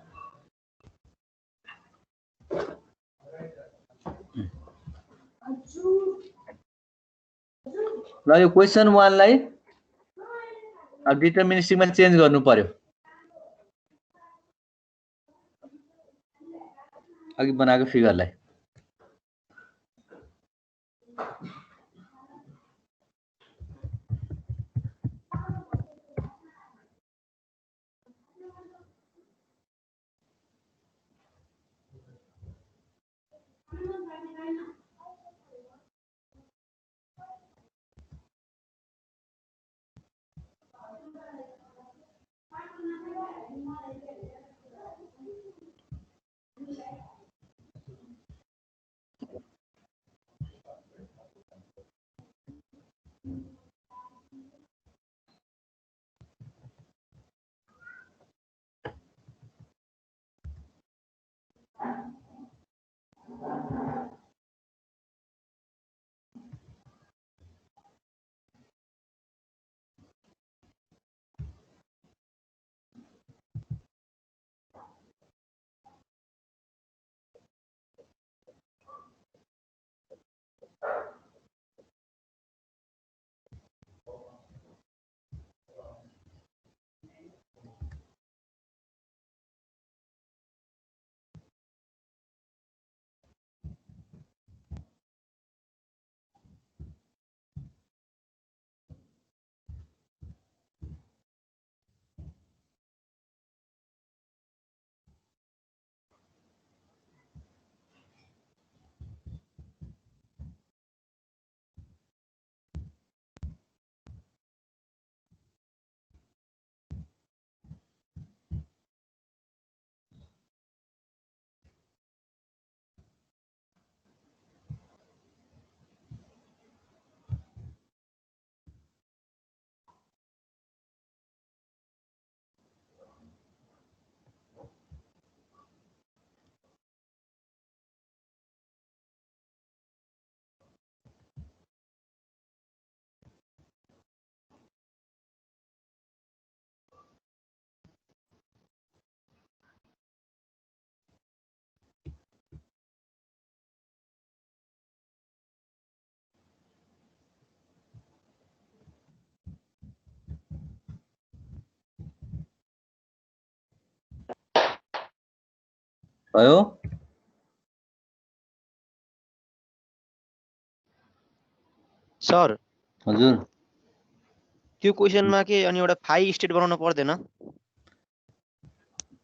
S1: ल यो क्वेसन 1 लाई अब डिटर्मिनिस्टिकमा चेन्ज गर्नु पर्यो। अघि बनाएको फिगरलाई भयो
S2: सर
S1: हजुर
S2: त्यो क्वेसनमा के अनि एउटा फाइ स्टेट बनाउन पर्दैन?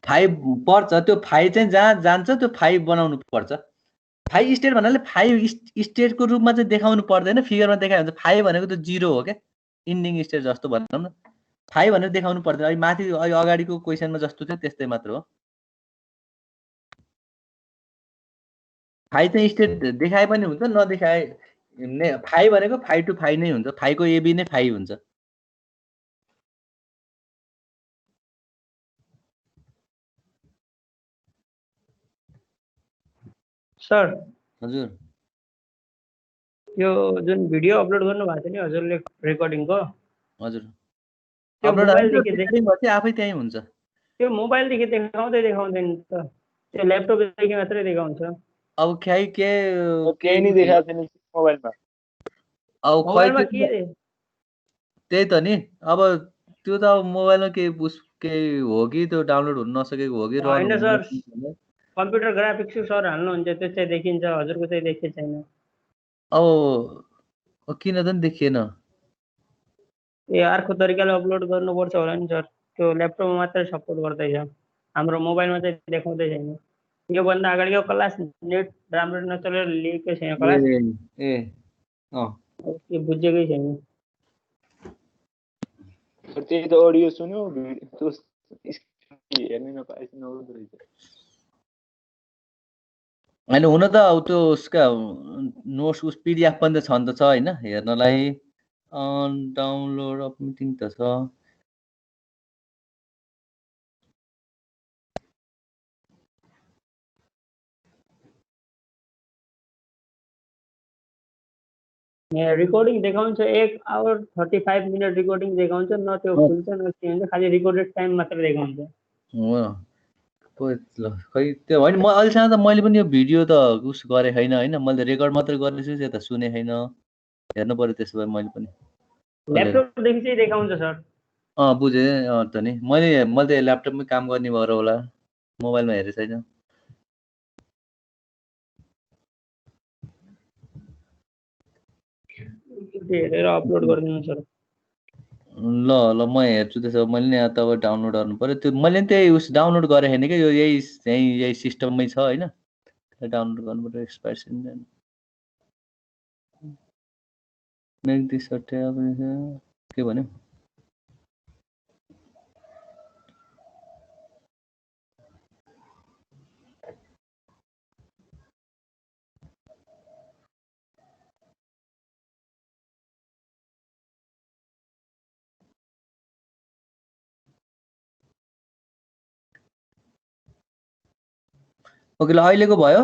S1: फाइभ पर्छ त्यो फाइभ चाहिँ जहाँ जान्छ त्यो फाइभ बनाउनु पर्छ। फाइभ स्टेट भन्नाले फाइभ स्टेटको रूपमा चाहिँ देखाउनु पर्दैन, फिगरमा देखायो भने फाइभ भनेको त जिरो हो क्या, इन्डिङ स्टेट जस्तो भनौँ न। फाइभ भनेर देखाउनु पर्दैन। अहिले माथि अहिले अगाडिको क्वेसनमा जस्तो थियो त्यस्तै मात्र हो। फाइभ चाहिँ स्टेट देखाए पनि हुन्छ नदेखाए फाइभ भनेको 5 to 5 नै हुन्छ, 5 को एबी नै 5 हुन्छ।
S6: सर
S1: हजुर
S6: यो जुन भिडियो अपलोड गर्नु भएको थियो नि हजुरले रेकर्डिङको,
S1: हजुर
S6: त्यो
S1: अपलोड
S6: मोबाइलदेखि
S1: चाहिँ आफै त्यहीँ हुन्छ।
S6: त्यो मोबाइलदेखि देखाउँदैन त, त्यो ल्यापटपदेखि मात्रै देखाउँछ।
S1: अब खै के
S7: केही नै देखाएको छैन मोबाइलमा।
S1: अब खै
S6: मोबाइलमा
S1: त्यो
S6: के
S1: त्यही त नि, अब त्यो त अब मोबाइलमा केही हो कि त्यो डाउनलोड हुन नसकेको हो कि रन
S6: होइन सर,
S1: हुन।
S6: कम्प्युटर ग्राफिक्स सर हाल्नुहुन्छ त्यो चाहिँ देखिन्छ, हजुरको चाहिँ देखेको छैन।
S1: अब किन त नि देखिएन?
S6: ए अर्को तरिकाले अपलोड गर्नुपर्छ होला नि सर, त्यो ल्यापटपमा मात्रै सपोर्ट गर्दैछ, हाम्रो मोबाइलमा चाहिँ देखाउँदै छैन। योभन्दा अगाडिको क्लास नेट राम्रो नचलेर लिएकै छैन क्लास,
S1: ए अँ
S6: त्यो बुझेकै छैन।
S7: त्यही त अडियो सुन्यो भिडियो हेर्नै नपाएछ नहुँदो रहेछ।
S1: होइन हुन त अब त्यो उसका नोट्स उस पिडिएफ पनि त छ नि त, छ होइन हेर्नलाई। डाउनलोड अफ मिटिङ त छ।
S6: रिकर्डिङ देखाउँछ 1 आवर 35 मिनट रिकर्डिङ देखाउँछ, न त्यो खुल्छ न के हुन्छ, खालि रिकर्डेड टाइम मात्र देखाउँछ।
S1: हो ल खै त्यो होइन, म अहिलेसम्म त मैले पनि यो भिडियो त उस गरेँ छैन होइन, मैले रेकर्ड मात्रै गरेको छु, त्यो त सुने छैन। हेर्नु पऱ्यो त्यसो भए मैले पनि खोलेर।
S6: ल्यापटपदेखि चाहिँ देखाउँछ सर।
S1: बुझेँ त नि, मैले त ल्यापटपमै काम गर्ने भएर होला, मोबाइलमा हेरेको छैन।
S6: हेरेर अपलोड गरिदिनु सर।
S1: ल ल म हेर्छु त्यसो भए। मैले नि यहाँ तब डाउनलोड गर्नु पऱ्यो, त्यो मैले नि त्यही उस डाउनलोड गरेँ छैन क्या, यो यही सिस्टममै छ होइन, डाउनलोड गर्नु पऱ्यो। एक्सपायर्सन मेक दिस के भन्यो? ओके ल अहिलेको भयो।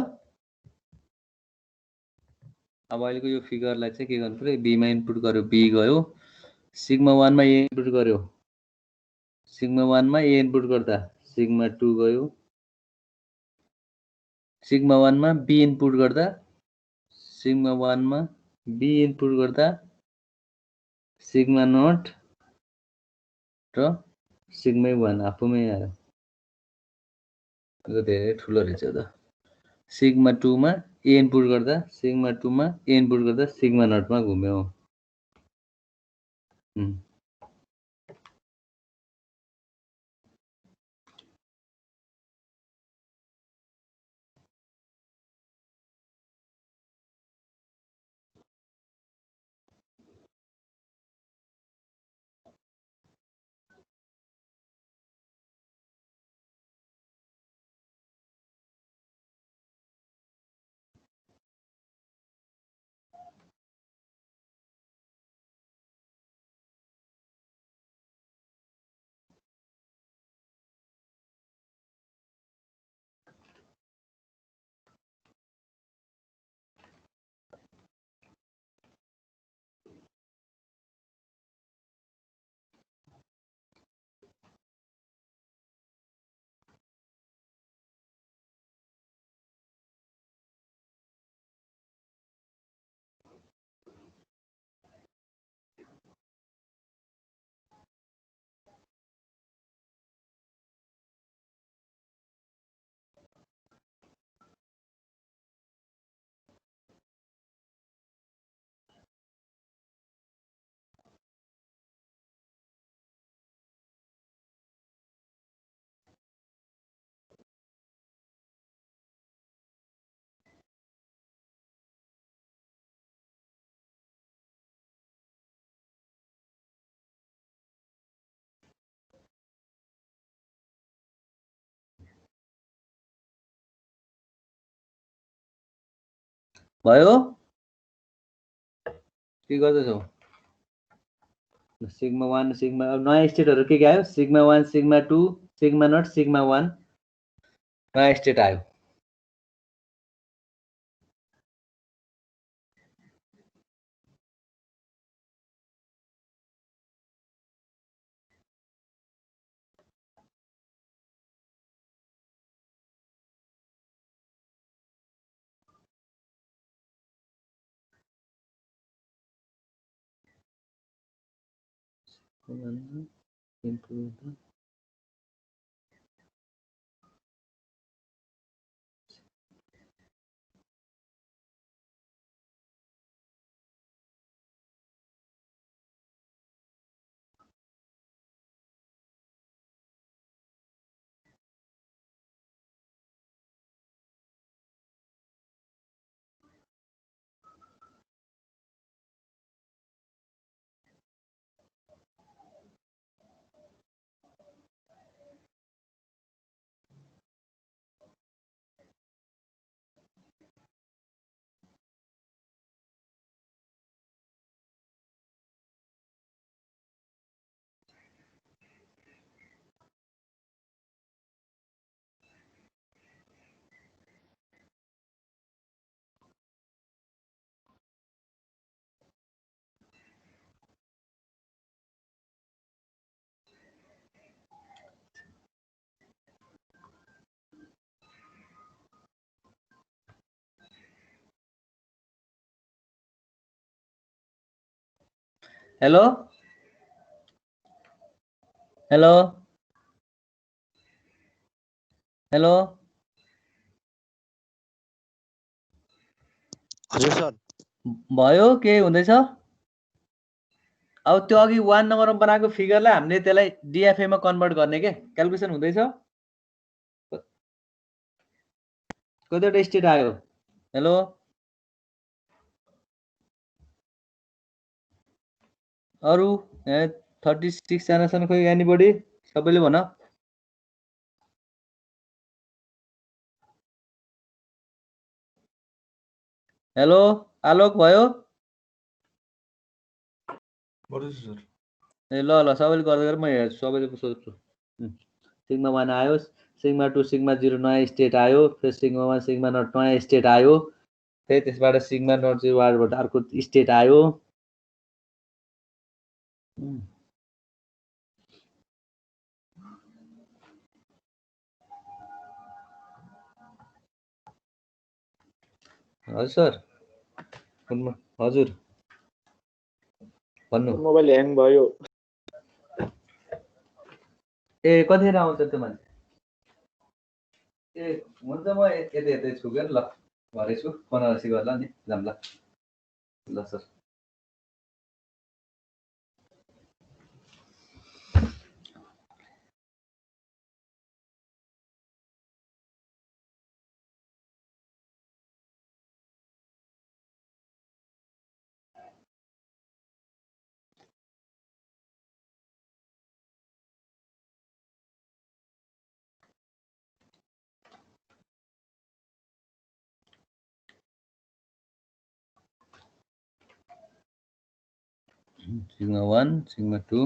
S1: अब अहिलेको यो फिगरलाई चाहिँ के गर्नु पऱ्यो, बीमा इनपुट गर्यो, बी गयो, सिग्मा 1 मा ए इनपुट गर्यो, सिग्मा 1 मा ए इनपुट गर्दा सिग्मा 2 गयो, सिग्मा 1 मा बी इनपुट गर्दा सिग्मा 1 मा बी इनपुट गर्दा सिग्मा नट र सिग्मा 1 आफूमै आयो। यो धेरै ठुलो रहेछ त। सिग्मा 2 मा ए इनपुट गर्दा सिग्मा 2 मा ए इनपुट गर्दा सिग्मा नटमा घुम्यो। भयो के गर्दैछौ सिग्मा 1 सिग्मा अब नयाँ स्टेटहरु के आयो sigma 1 sigma 2 sigma not sigma 1 नयाँ स्टेट आयो improve हेलो हेलो हेलो
S2: हजुर सर
S1: भयो के हुँदैछ अब त्यो अघि 1 नम्बरमा बनाएको फिगरलाई हामीले त्यसलाई डिएफए मा कन्भर्ट गर्ने के क्याल्कुलेसन हुँदैछ कतिवटा स्टेट आयो हेलो अरु 36 जना छन् खोइ एनीबडी सबैले भन हेलो आलोक भयो ए ल ल सबैले गर्दै गरेर म हेर्छु सबैले सोध्छु सिग्मा 1 आयो सिग्मा 2 सिग्मा 0 नयाँ स्टेट आयो फेरि सिग्मा 1 सिग्मा नट नयाँ स्टेट आयो फेरि त्यसबाट सिग्मा नट 0 बाट अर्को स्टेट आयो हजुर सर हजुर भन्नु
S7: मोबाइल ह्याङ भयो
S1: ए कतिखेर आउँछ त्यो मान्छे ए हुन्छ म यतै छु के ल घरै छु 15 गर्ला नि जाम ल सर सिग्मा 1 सिग्मा 2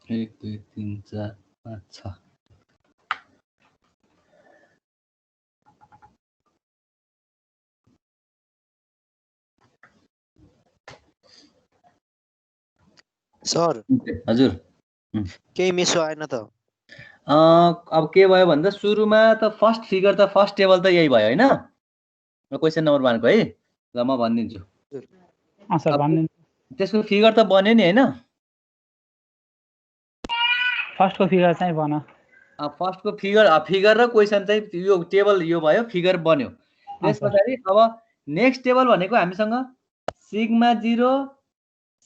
S1: 1 2 3 4 5 6
S2: सर
S1: हजुर
S2: केही मिसो आएन त
S1: अब के भयो भन्दा सुरुमा त फर्स्ट फिगर त फर्स्ट टेबल त यही भयो हैन क्वेशन नम्बर 1 को है ल म भनिदिन्छु
S4: सर
S1: अब
S4: भनिदिनु
S1: त्यसको फिगर त बन्यो नि हैन
S4: फर्स्टको फिगर चाहिँ बन
S1: फर्स्टको फिगर र क्वेशन चाहिँ यो टेबल यो भयो फिगर बन्यो त्यसपछि अब नेक्स्ट टेबल भनेको हामीसँग सिग्मा 0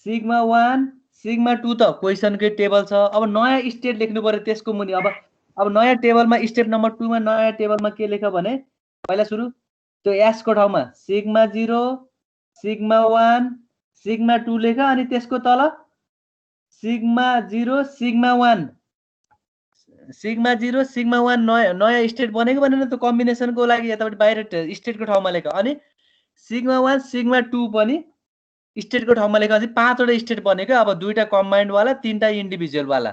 S1: सिग्मा 1 सिग्मा 2 त क्वेशनकै टेबल छ अब नयाँ स्टेट लेख्नु पर्यो त्यसको मुनि अब नयाँ टेबलमा स्टेप नम्बर 2 मा नयाँ टेबलमा के लेख भने पहिला सुरु त्यो एस को ठाउँमा सिग्मा 0 सिग्मा 1 सिग्मा 2 लेख अनि त्यसको तल सिग्मा 0 सिग्मा 1 सिग्मा 0 सिग्मा 1 नयाँ स्टेट बनेको भनेर त कम्बिनेसनको लागि यतापट्टि बाहिर स्टेटको ठाउँमा लेख अनि सिग्मा 1 सिग्मा 2 पनि स्टेटको ठाउँमा लेख चाहिँ 5 वटा स्टेट बनेको अब दुईटा कम्बाइन्ड वाला तीनटा इन्डिभिजुअल वाला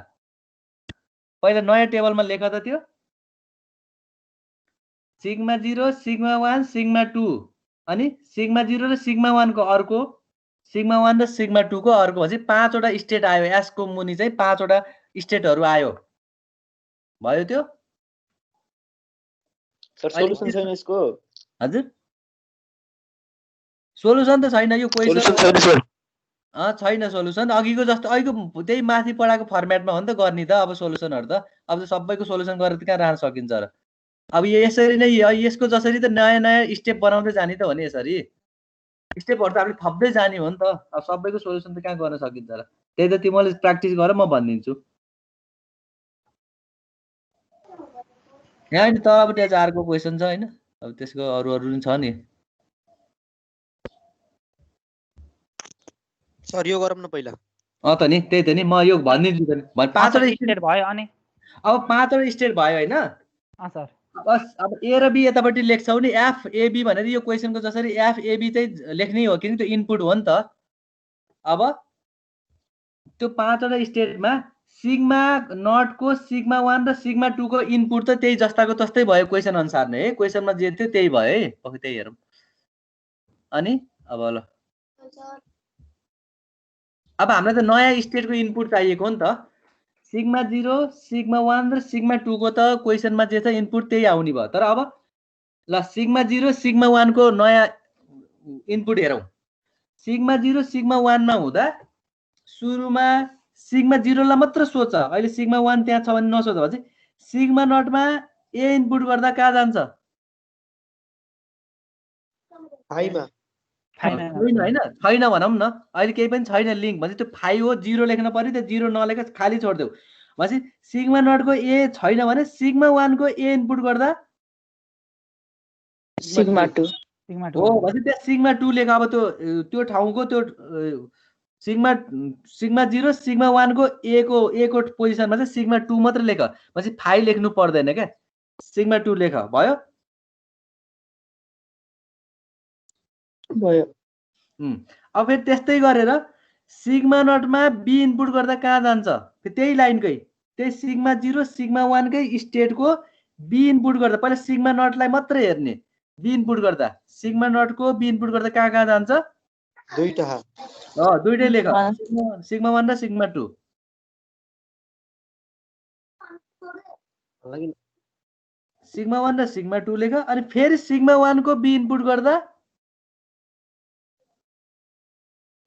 S1: पहिला नयाँ टेबलमा लेख त त्यो सिग्मा 0 सिग्मा 1 सिग्मा 2 अनि सिग्मा 0 र सिग्मा 1 को अर्को सिग्मा 1 र सिग्मा 2 को अर्को चाहिँ 5 वटा स्टेट आयो एस को मुनि चाहिँ 5 वटा स्टेटहरु आयो भयो त्यो
S7: सर सोलुसन छैन यसको
S1: हजुर सोलुसन त छैन यो क्वेशन छैन सोलुसन अघिको जस्तो अघिको त्यही माथि पढाको फर्मेटमा हो नि त गर्ने त अब सोलुसनहरु त अब त सबैको सोलुसन गरेर त कहाँ राख्न सकिन्छ र अब यसरी नै यसको जसरी त नयाँ नयाँ स्टेप बनाउँदै जाने त हो नि यसरी स्टेपहरु त हामीले थप्दै जाने हो नि त अब सबैको सोलुसन त कहाँ गर्न सकिन्छ र त्यही त तिमीले प्र्याक्टिस गर म भनिदिन्छु यहाँ नि तलपट्टि चाहिँ अर्को क्वेशन छ हैन अब त्यसको अरु नि छ नि
S2: सर यो गरौँ न पहिला
S1: त नि त्यही त नि म यो भनिदिन्छु त नि 5 वटा
S4: स्टेट भयो अनि
S1: अब 5 वटा स्टेट भयो हैन
S4: सर
S1: बस अब ए र बी यतापट्टि लेख्छौ नि एफ ए बी भनेर यो क्वेशनको जसरी एफ ए बी चाहिँ लेख्नै हो किन त्यो इनपुट हो नि त अब त्यो 5 वटा स्टेटमा सिग्मा नट को सिग्मा 1 र सिग्मा 2 को इनपुट त त्यही जस्ताको तस्तै भयो क्वेशन अनुसार नै है क्वेशनमा जे थियो त्यही भयो है पक्कै त्यही हेरौँ अनि अब ल अब हामीलाई त नयाँ स्टेटको इनपुट चाहिएको हो नि त सिग्मा 0 सिग्मा 1 र सिग्मा 2 को त क्वेशनमा जे छ इनपुट त्यही आउने भयो तर अब ल सिग्मा 0 सिग्मा 1 को नयाँ इनपुट हेरौँ सिग्मा 0 सिग्मा 1 मा हुँदा सुरुमा सिग्मा 0 लाई मात्र सोच अहिले सिग्मा 1 त्यहाँ छ भने नसोच भन्छ सिग्मा नटमा ए इनपुट गर्दा कहाँ जान्छ
S2: हाइमा
S1: छैन हैन छैन भनौं न अहिले केही पनि छैन लिंक भन्छ त्यो 5 हो 0 लेख्न पर्यो त्यो 0 नलेख खाली छोड्देऊ भन्छ सिग्मा नट को ए छैन भने सिग्मा 1 को ए इनपुट गर्दा
S8: सिग्मा 2
S1: हो भन्छ त्यो सिग्मा 2 लेख अब त्यो ठाउँको त्यो सिग्मा 0 सिग्मा 1 को ए को पोजिसनमा चाहिँ सिग्मा 2 मात्र लेख भन्छ 5 लेख्नु पर्दैन के सिग्मा 2 लेख भयो अब फेरि त्यस्तै गरेर सिग्मा नटमा बी इनपुट गर्दा कहाँ जान्छ त्यही लाइनकै त्यही सिग्मा 0 सिग्मा 1 कै स्टेटको बी इनपुट गर्दा पहिला सिग्मा नटलाई मात्र हेर्ने बी इनपुट गर्दा सिग्मा नटको बी इनपुट गर्दा कहाँ जान्छ
S2: दुईटा
S1: दुईटै लेख सिग्मा 1 र सिग्मा 2 सिग्मा 1 र सिग्मा 2 लेख अनि फेरि सिग्मा 1 को बी इनपुट गर्दा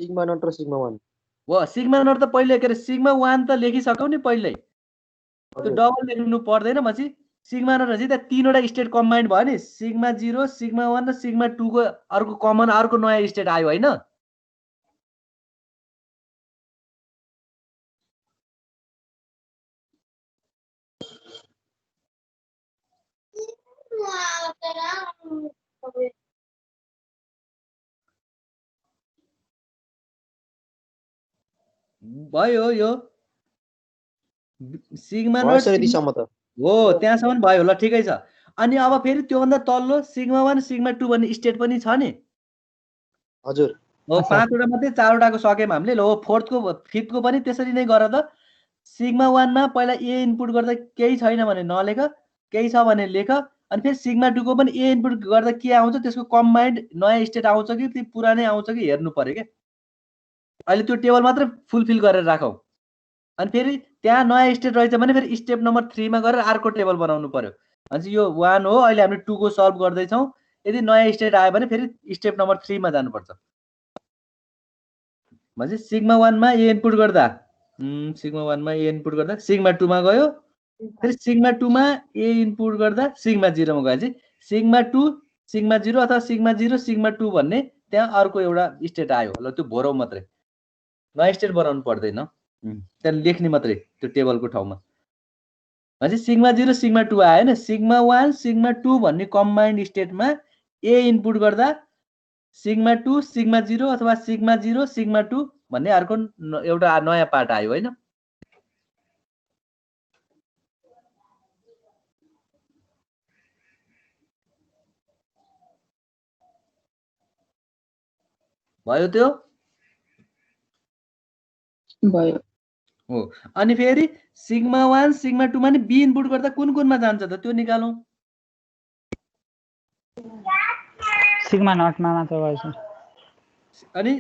S2: सिग्मा नट र सिग्मा 1
S1: हो सिग्मा नट त पहिले के रे सिग्मा 1 त लेखिसक्यौ नि पहिले त्यो डबल लेख्नु पर्दैन पछि सिग्मा नट चाहिँ त्यहाँ तीनवटा स्टेट कम्बाइन्ड भयो नि सिग्मा 0 सिग्मा 1 र सिग्मा 2 को अर्को कमन अर्को नयाँ स्टेट आयो हैन भयो यो सिग्मा नट हो त्यहाँसम्म भयो ल ठिकै छ अनि अब फेरि त्योभन्दा तल्लो सिग्मा 1 सिग्मा 2 भन्ने स्टेट पनि छ नि
S2: हजुर
S1: हो 5 वटा मात्रै 4 वटाको सक्यौं हामीले ल हो 4th को 5th को पनि त्यसरी नै गर त सिग्मा 1 मा पहिला ए इनपुट गर्दा केही छैन भने नलेख, केही छ भने लेख, अनि फेरि सिग्मा 2 को पनि ए इनपुट गर्दा के आउँछ त्यसको कम्बाइन्ड नयाँ स्टेट आउँछ कि त्यो पुरानै आउँछ कि हेर्नु पर्यो के। अहिले त्यो टेबल मात्र फुलफिल गरेर राखौ, अनि फेरि त्यहाँ नयाँ स्टेट रहेछ भने फेरि स्टेप नम्बर 3 मा गएर अर्को टेबल बनाउनु पर्यो। अनि यो 1 हो, अहिले हामीले 2 को सल्भ गर्दैछौँ। यदि नयाँ स्टेट आयो भने फेरि स्टेप नम्बर 3 मा जानुपर्छ। भने सिग्मा 1 मा ए इनपुट गर्दा सिग्मा 1 मा ए इनपुट गर्दा सिग्मा 2 मा गयो, फेरि सिग्मा 2 मा ए इनपुट गर्दा सिग्मा 0 मा गएपछि सिग्मा 2 सिग्मा 0 अथवा सिग्मा 0 सिग्मा 2 भन्ने त्यहाँ अर्को एउटा स्टेट आयो। ल त्यो भरौ मात्रै, नयाँ स्टेट बनाउनु पर्दैन, त्यहाँ लेख्ने मात्रै त्यो टेबलको ठाउँमा। भनेपछि सिग्मा 0 सिग्मा 2 आयो हैन, सिग्मा 1 सिग्मा 2 भन्ने कम्बाइन्ड स्टेटमा ए इनपुट गर्दा सिग्मा 2 सिग्मा 0 अथवा सिग्मा 0 सिग्मा 2 भन्ने अर्को एउटा नयाँ पार्ट आयो हैन। भयो त्यो
S8: भयो।
S1: हो। अनि फेरि सिग्मा 1 सिग्मा 2 मा नि बी इनपुट गर्दा कुन कुनमा जान्छ त त्यो निकालौं।
S4: सिग्मा नटमा मात्र गयो सर।
S1: अनि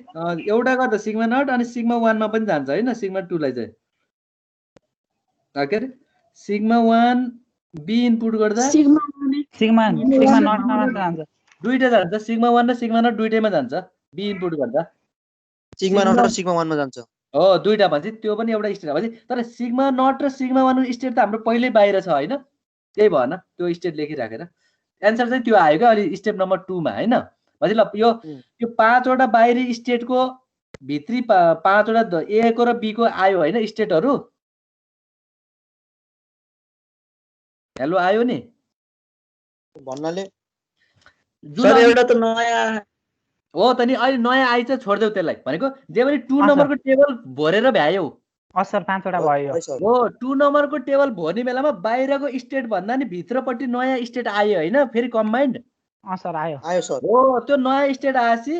S1: एउटा गर्दा सिग्मा नट अनि सिग्मा 1 मा पनि जान्छ हैन, सिग्मा 2 लाई चाहिँ के अरे सिग्मा 1 बी इनपुट गर्दा
S4: सिग्मा नटमा मात्र जान्छ।
S1: दुईटा जान्छ, सिग्मा 1 र सिग्मा नट दुईटैमा जान्छ बी इनपुट गर्दा।
S2: सिग्मा नट र सिग्मा 1 मा जान्छ।
S1: हो दुईटा भन्छ, त्यो पनि एउटा स्टेट भन्छ। तर सिग्मा नट र सिग्मा 1 स्टेट त हाम्रो पहिल्यै बाहिर छ हैन, त्यही भएन त्यो स्टेट लेखिराखेर एन्सर चाहिँ त्यो आयो क्या अहिले स्टेप नम्बर 2 मा हैन। भनेपछि ल यो 5 वटा बाहिरी स्टेटको भित्री 5 वटा ए को र बी को आयो हैन स्टेटहरु। हेलो आयो नि
S2: भन्नाले
S3: सर एउटा त नयाँ
S1: हो त नि, अहिले नयाँ आइछ छोड्देऊ त्यसलाई। भनेको जे पनि 2 नम्बरको टेबल भरेर भ्यायौ।
S4: सर 5 वटा भयो।
S1: हो 2 नम्बरको टेबल भर्ने बेलामा बाहिरको स्टेट भन्दा नि भित्रपट्टि नयाँ स्टेट आयो हैन, फेरि कम्बाइन्ड।
S4: सर आयो।
S2: आयो सर।
S1: हो त्यो नयाँ स्टेट आएपछि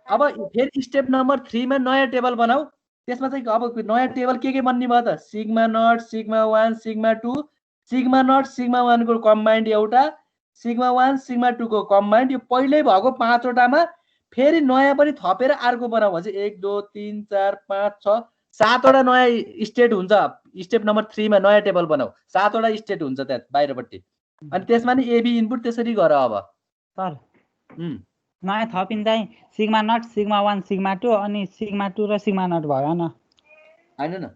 S1: अब फेरि स्टेप नम्बर 3 मा नयाँ टेबल बनाऊ। त्यसमा चाहिँ अब नयाँ टेबल के बन्ने भयो त sigma not sigma 1 sigma 2 sigma not sigma 1 को कम्बाइन्ड एउटा, सिग्मा 1 सिग्मा 2 को कम्बाइन्ड। यो पहिल्यै भएको 5 वटामा फेरि नयाँ पनि थपेर अर्को बनाऊ भने 1 2 3 4 5 6 7 वटा नयाँ स्टेट हुन्छ। स्टेप नम्बर 3 मा नयाँ टेबल बनाऊ, 7 वटा स्टेट हुन्छ त्यहाँ बाहिरपट्टि। अनि त्यसमा नि एबी इनपुट त्यसरी गर। अब
S4: सर नयाँ थपिँदै सिग्मा नट सिग्मा 1 सिग्मा 2 अनि सिग्मा 2 र सिग्मा नट भयो न
S1: हैन न।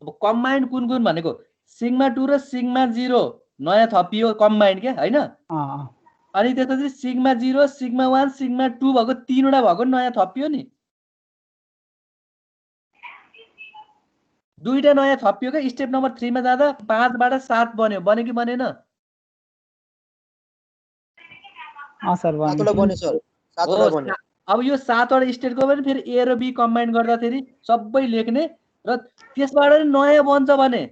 S1: अब कम्बाइन्ड कुन कुन भनेको सिग्मा 2 र सिग्मा 0 नयाँ थपियो कम्बाइन्ड के हैन। अनि त्यसपछि सिग्मा 0 सिग्मा 1 सिग्मा 2 भएको 3 वटा भएको नयाँ थपियो नि, दुईटा नयाँ थपियो के। स्टेप नम्बर 3 मा जाँदा 5 बाट 7 बन्यो कि बनेन?
S4: सर
S2: बन्यो सर, 7 वटा बन्यो।
S1: अब यो 7 वटा स्टेटको पनि फेरि ए र बी कम्बाइन गर्दाखेरि सबै लेख्ने र त्यसबाट नयाँ बन्छ भने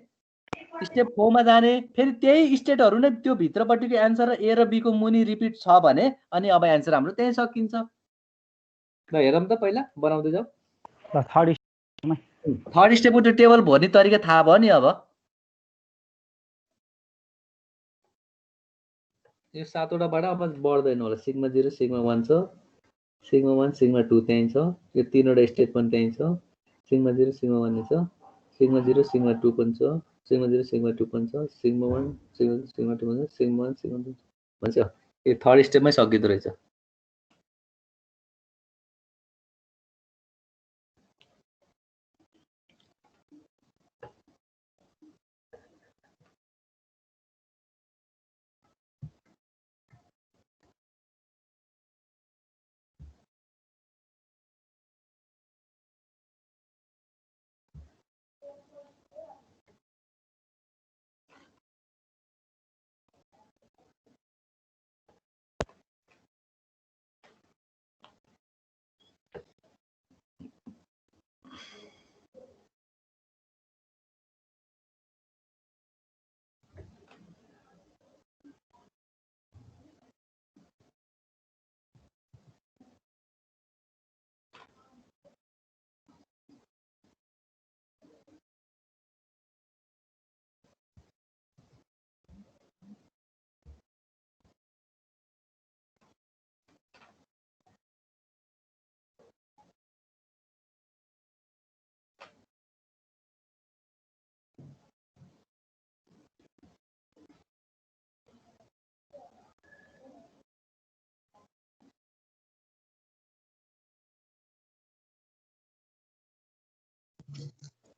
S1: स्टेप 4 मा जाने। फेरि त्यही स्टेटहरु नै त्यो भित्रपट्टिको एन्सर र ए र बी को मुनि रिपिट छ भने अनि अब एन्सर हाम्रो त्यही सकिन्छ। ल हेरौँ त पहिला बनाउँदै जाऊ।
S4: ल
S1: थर्ड स्टेपको त्यो टेबल भर्ने तरिका थाहा भयो नि। अब यो 7 वटाबाट अब बढ्दैन होला। सिग्मा 0 सिग्मा 1 छ, सिग्मा 1 सिग्मा 2 त्यही छ, यो 3 वटा स्टेट पनि त्यही छ। सिग्मा 0 सिग्मा 1 छ, सिग्मा 0 सिग्मा 2 पनि छ, सिग्मा 0 सिग्मा 2 पनि छ, सिग्मा 1 सिग्मा 2 पनि छ, सिग्मा 1 सिग्मा 2 भन्छ। यो थर्ड स्टेपमै सकिँदो रहेछ।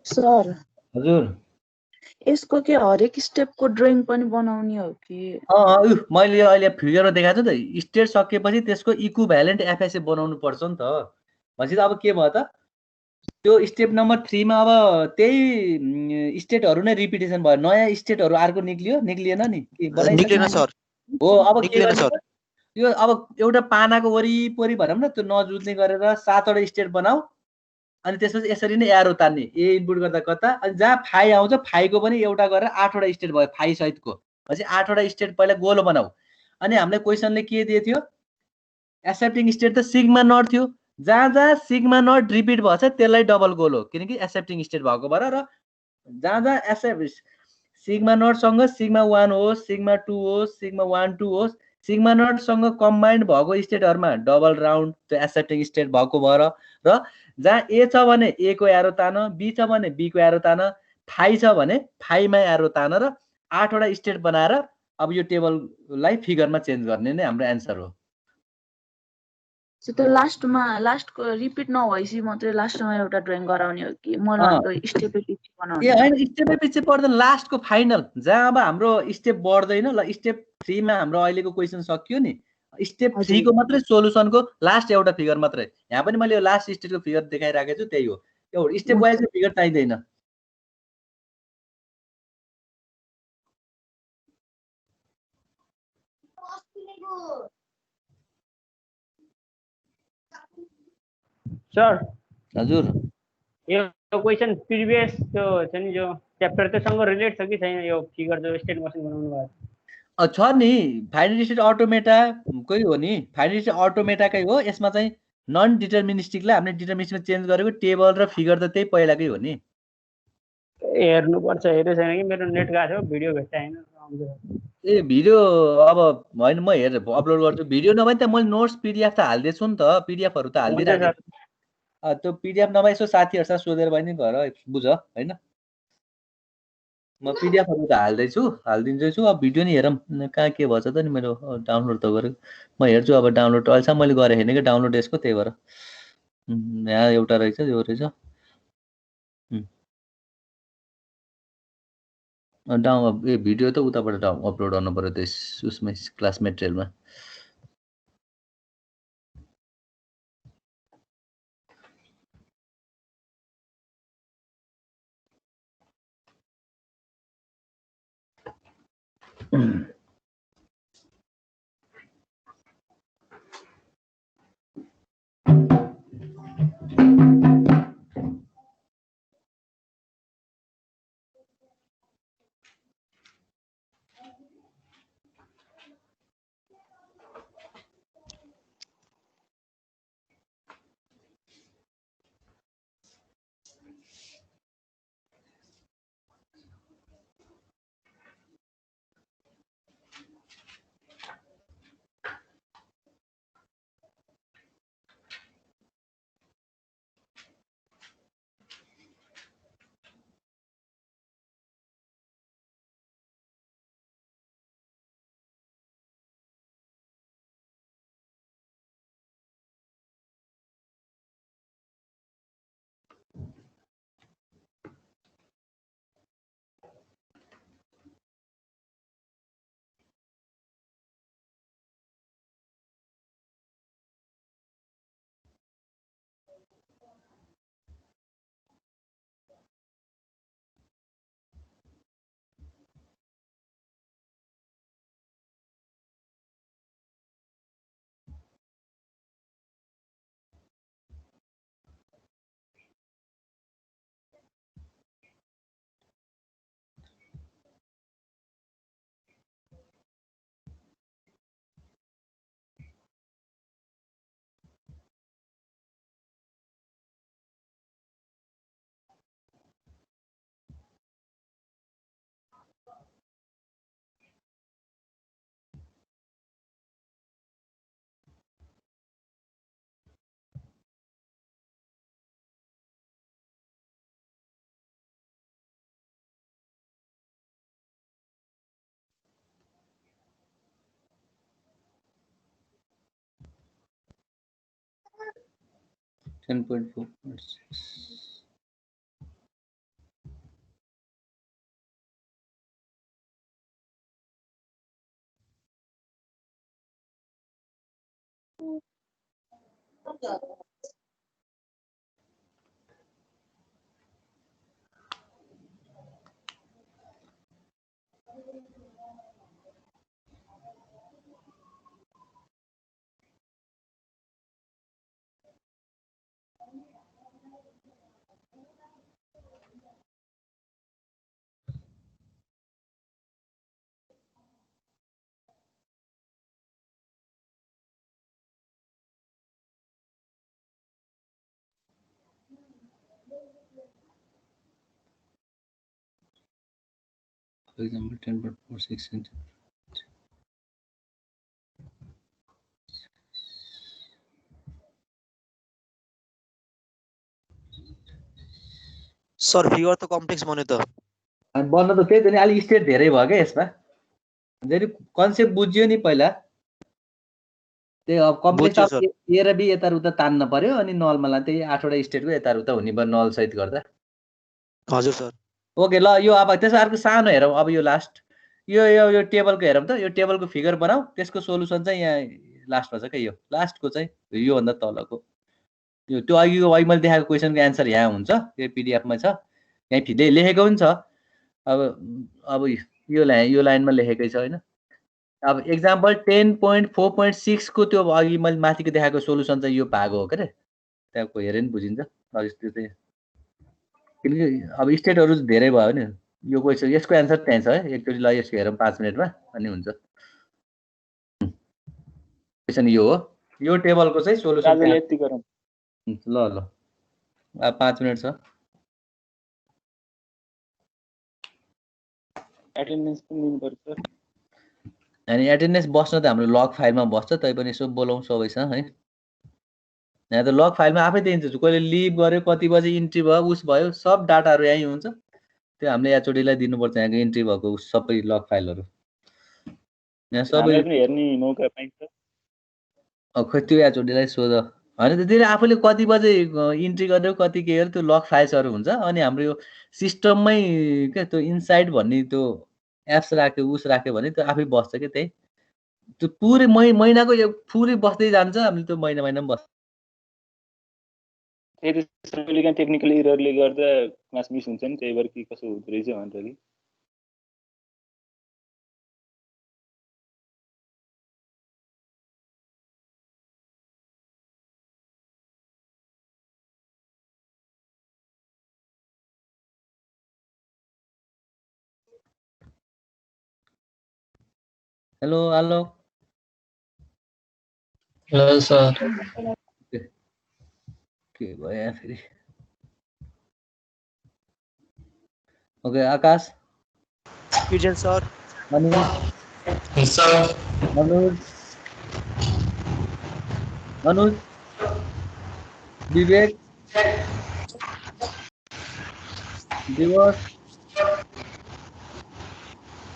S8: सर
S1: हजुर
S8: यसको के हरेक स्टेपको ड्रइङ पनि बनाउने हो कि?
S1: मैले अहिले फिगरमा देखाएको छु त स्टेट सकेपछि त्यसको इक्विभ्यालेन्ट एफएसए बनाउनु पर्छ नि त भनेपछि अब के भयो त त्यो स्टेप नम्बर 3 मा अब त्यही स्टेटहरु नै रिपिटेसन भयो नयाँ स्टेटहरु अर्को निक्लिएन नि के
S2: निक्लेन सर
S1: हो अब के
S2: निक्लेन
S1: गर्ने
S2: सर
S1: त? यो अब एउटा पानाको वरिपरि भनौँ न त्यो नजुत्ने गरेर 7 वटा स्टेट बनाऊ अनि त्यसपछि यसरी नै एरो तान्ने ए इनपुट गर्दा कता अनि जहाँ फाइ आउँछ फाइको पनि एउटा गरेर 8 वटा स्टेट भयो फाइ सहितको भनेपछि 8 वटा स्टेट पहिला गोलो बनाऊ अनि हामीले क्वेशनले के दिएको थियो एक्सेप्टिङ स्टेट त सिग्मा नट थियो जहाँ जहाँ सिग्मा नट रिपिट भएछ त्यसलाई डबल गोल हो किनकि एक्सेप्टिङ स्टेट भएको भएर र जहाँ जहाँ एक्सेप्ट सिग्मा नटसँग सिग्मा 1 होस् सिग्मा 2 होस् सिग्मा 1 2 होस् सिग्मा नटसँग कम्बाइन्ड भएको स्टेटहरुमा डबल राउन्ड त्यो एक्सेप्टिङ स्टेट भएको भएर र जहाँ ए छ भने ए को एरो तान बी छ भने बी को एरो तान फाइ छ भने फाइमा एरो तान र 8 वटा स्टेट बनाएर अब यो टेबललाई फिगरमा चेन्ज गर्ने नै हाम्रो एन्सर हो
S8: त्यो लास्टको रिपिट नभएपछि मात्रै लास्टमा एउटा ड्रइङ गराउने हो कि मलाई स्टेप पछि बनाउने?
S1: ए हैन स्टेपै पछि पर्दैन लास्टको फाइनल जहाँ अब हाम्रो स्टेप बढ्दैन ल स्टेप 3 मा हाम्रो अहिलेको क्वेशन सकियो नि स्टेप 3 को मात्रै सोलुसनको लास्ट एउटा फिगर मात्रै यहाँ पनि मैले यो लास्ट स्टेटको फिगर देखाइराखेको छु त्यही हो एउटा स्टेप वाइज फिगर चाहिँदैन
S6: सर
S1: हजुर
S6: यो क्वेशन प्रिभियस त्यो छ नि जो च्याप्टर त्योसँग रिलेट छ कि छैन यो फिगर जो स्टेट मसिन बनाउनु भएको
S1: छ नि फाइनाइट स्टेट अटोमेटाकै हो नि फाइनाइट स्टेट अटोमेटाकै हो यसमा चाहिँ नन डिटरमिनिस्टिकलाई हामीले डिटरमिनिस्टिकमा चेन्ज गरेको टेबल र फिगर त त्यही पहिलाकै हो नि
S6: हेर्नुपर्छ हेरेको छैन कि मेरो नेट गएको थियो भिडियो भेट्टा हैन
S1: ए भिडियो अब होइन म हेरेर अपलोड गर्छु भिडियो नभए त मैले नोट्स पिडिएफ त हाल्दैछु नि त पिडिएफहरु त हाल्दिरहेको त्यो पिडिएफ नभए यसो साथीहरुसँग सोधेर भए नि घर बुझ हैन म पिडिएफहरु त हाल्दिन्छु छु अब भिडियो नि हेरौँ कहाँ के भन्छ त नि मेरो डाउनलोड त गरेको म हेर्छु अब डाउनलोड अहिलेसम्म मैले गरेँ हेर्ने कि डाउनलोड यसको त्यही भएर यहाँ एउटा रहेछ यो रहेछ भिडियो त उताबाट अपलोड गर्नु पर्यो त्यस उसमै क्लास मेटेरियलमा For example, 10.46 centimeters.
S2: Sir figure त कम्प्लेक्स बन्यो त
S1: अनि बन्न त त्यही त नि अलिक स्टेट धेरै भयो क्या यसमा धेरै कन्सेप्ट बुझ्यो नि पहिला त्यही अब कम्प्लेक्स
S2: बुझ्यो
S1: अब
S2: सर
S1: ए र बी यता उता तान्न पर्यो अनि नलमा त्यही 8वटा स्टेटको यता उता हुने भयो नल सहित गर्दा
S2: हजुर सर
S1: ओके ल यो अब त्यसो अर्को सानो हेरौँ अब यो लास्ट यो टेबलको हेरौँ त यो टेबलको फिगर बनाऊ त्यसको सोलुसन चाहिँ यहाँ लास्टमा छ क्या यो लास्टको चाहिँ योभन्दा तलको त्यो अघि मैले देखाएको क्वेसनको एन्सर यहाँ हुन्छ यो पिडिएफमा छ यहाँ लेखेको पनि छ अब यो लाइनमा लेखेकै छ होइन अब एक्जाम्पल 10.4.6 को त्यो अघि मैले माथिको देखाएको सोलुसन चाहिँ यो भाग हो के अरे त्यहाँको हेरे नि बुझिन्छ त्यो चाहिँ किनकि अब स्टेटहरू धेरै भयो नि यो क्वेसन यसको एन्सर त्यहाँ छ है एकचोटि ल यसको हेरौँ 5 मिनटमा अनि हुन्छ क्वेसन यो हो यो टेबलको चाहिँ सोलुसन
S7: यति गरौँ
S1: ल ल अब 5 मिनट छ
S7: एटेन्डेन्स पनि दिनुपर्छ
S1: अनि एटेन्डेन्स बस्न त हाम्रो लग फाइलमा बस्छ तैपनि यसो बोलाउँ सबैसँग है यहाँ त लग फाइलमा आफै दिन्छ कहिले लिभ गर्यो कति बजे इन्ट्री भयो उस भयो सब डाटाहरू यहीँ हुन्छ त्यो हामीले एचओडीलाई दिनुपर्छ यहाँको इन्ट्री भएको सबै लग फाइलहरू यहाँ सबै
S7: पनि हेर्ने मौका पाइन्छ
S1: खै त्यो एचओडीलाई सोध होइन त्यसले आफूले कति बजे इन्ट्री गर्यो कति के गर्यो त्यो लग फाइल्सहरू हुन्छ अनि हाम्रो यो सिस्टममै क्या त्यो इनसाइड भन्ने त्यो एप्स राख्यो उस राख्यो भने त्यो आफै बस्छ क्या त्यही त्यो पुरै महिनाको यो पुरै बस्दै जान्छ हामीले त्यो महिना पनि बस्छ
S7: त्यही टेक्निकल इररले गर्दा क्लास मिस हुन्छ नि त्यही भएर के कसो हुँदो रहेछ भनेर कि
S1: हेलो
S9: सर
S1: के भयो यहाँ फेरि okay Akash
S2: present sir
S1: Anuj Vivek Diwas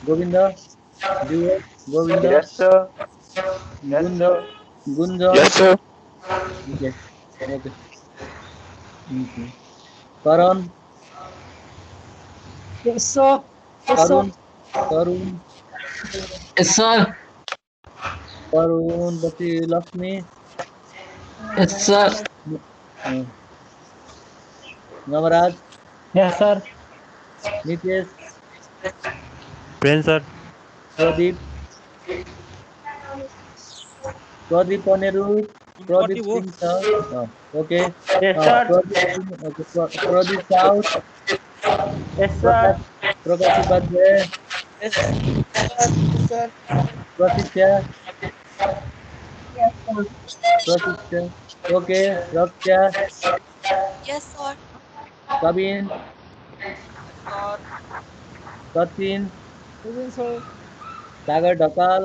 S1: Govind Gunj okay Karan Tarun Basi Laxmi Nawaraj Nitesh
S9: sir
S1: Pradeep Paneru Pradeep Singh sir okay Pradeep Saud Prakash Upadhyay Pratiksha okay Raksha Kabin Sachin Sagar Dhakal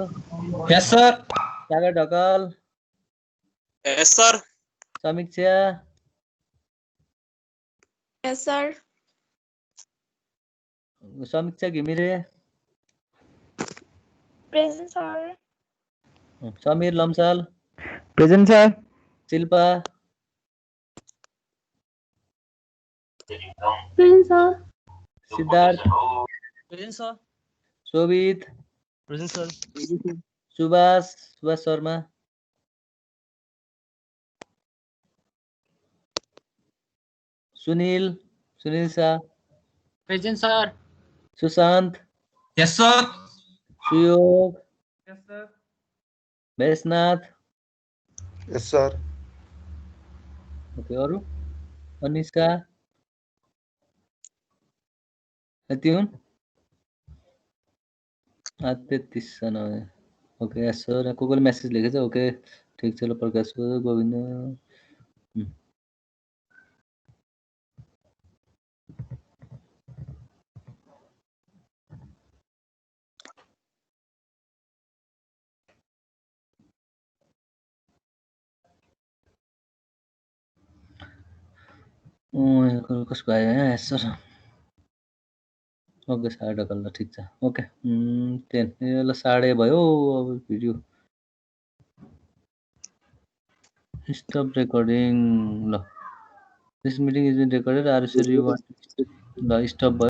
S1: Samiksha Samiksha Ghimire Sameer Lamsal
S4: present sir
S1: Shilpa Siddharth Shobhit Subhash Sharma Sunil Sunil Shah
S9: Present, sir.
S1: Sushant
S9: Yes, sir.
S1: Suyog
S9: Yes, sir.
S1: Vaishnath
S10: Yes, sir.
S1: Okay अरू अनिष्का यति हुन् 33 जना ओके यस सर को कोले मेसेज लेखेछ ओके ठीक छ ल प्रकाश सर गोविन्द कसको आयो यहाँ यस सर ओके 10:30 ल ठिक छ ओके 10 ल 10:30 भयो अब भिडियो स्टप रेकर्डिङ ल this meeting is being recorded are you sure you want ल स्टप भयो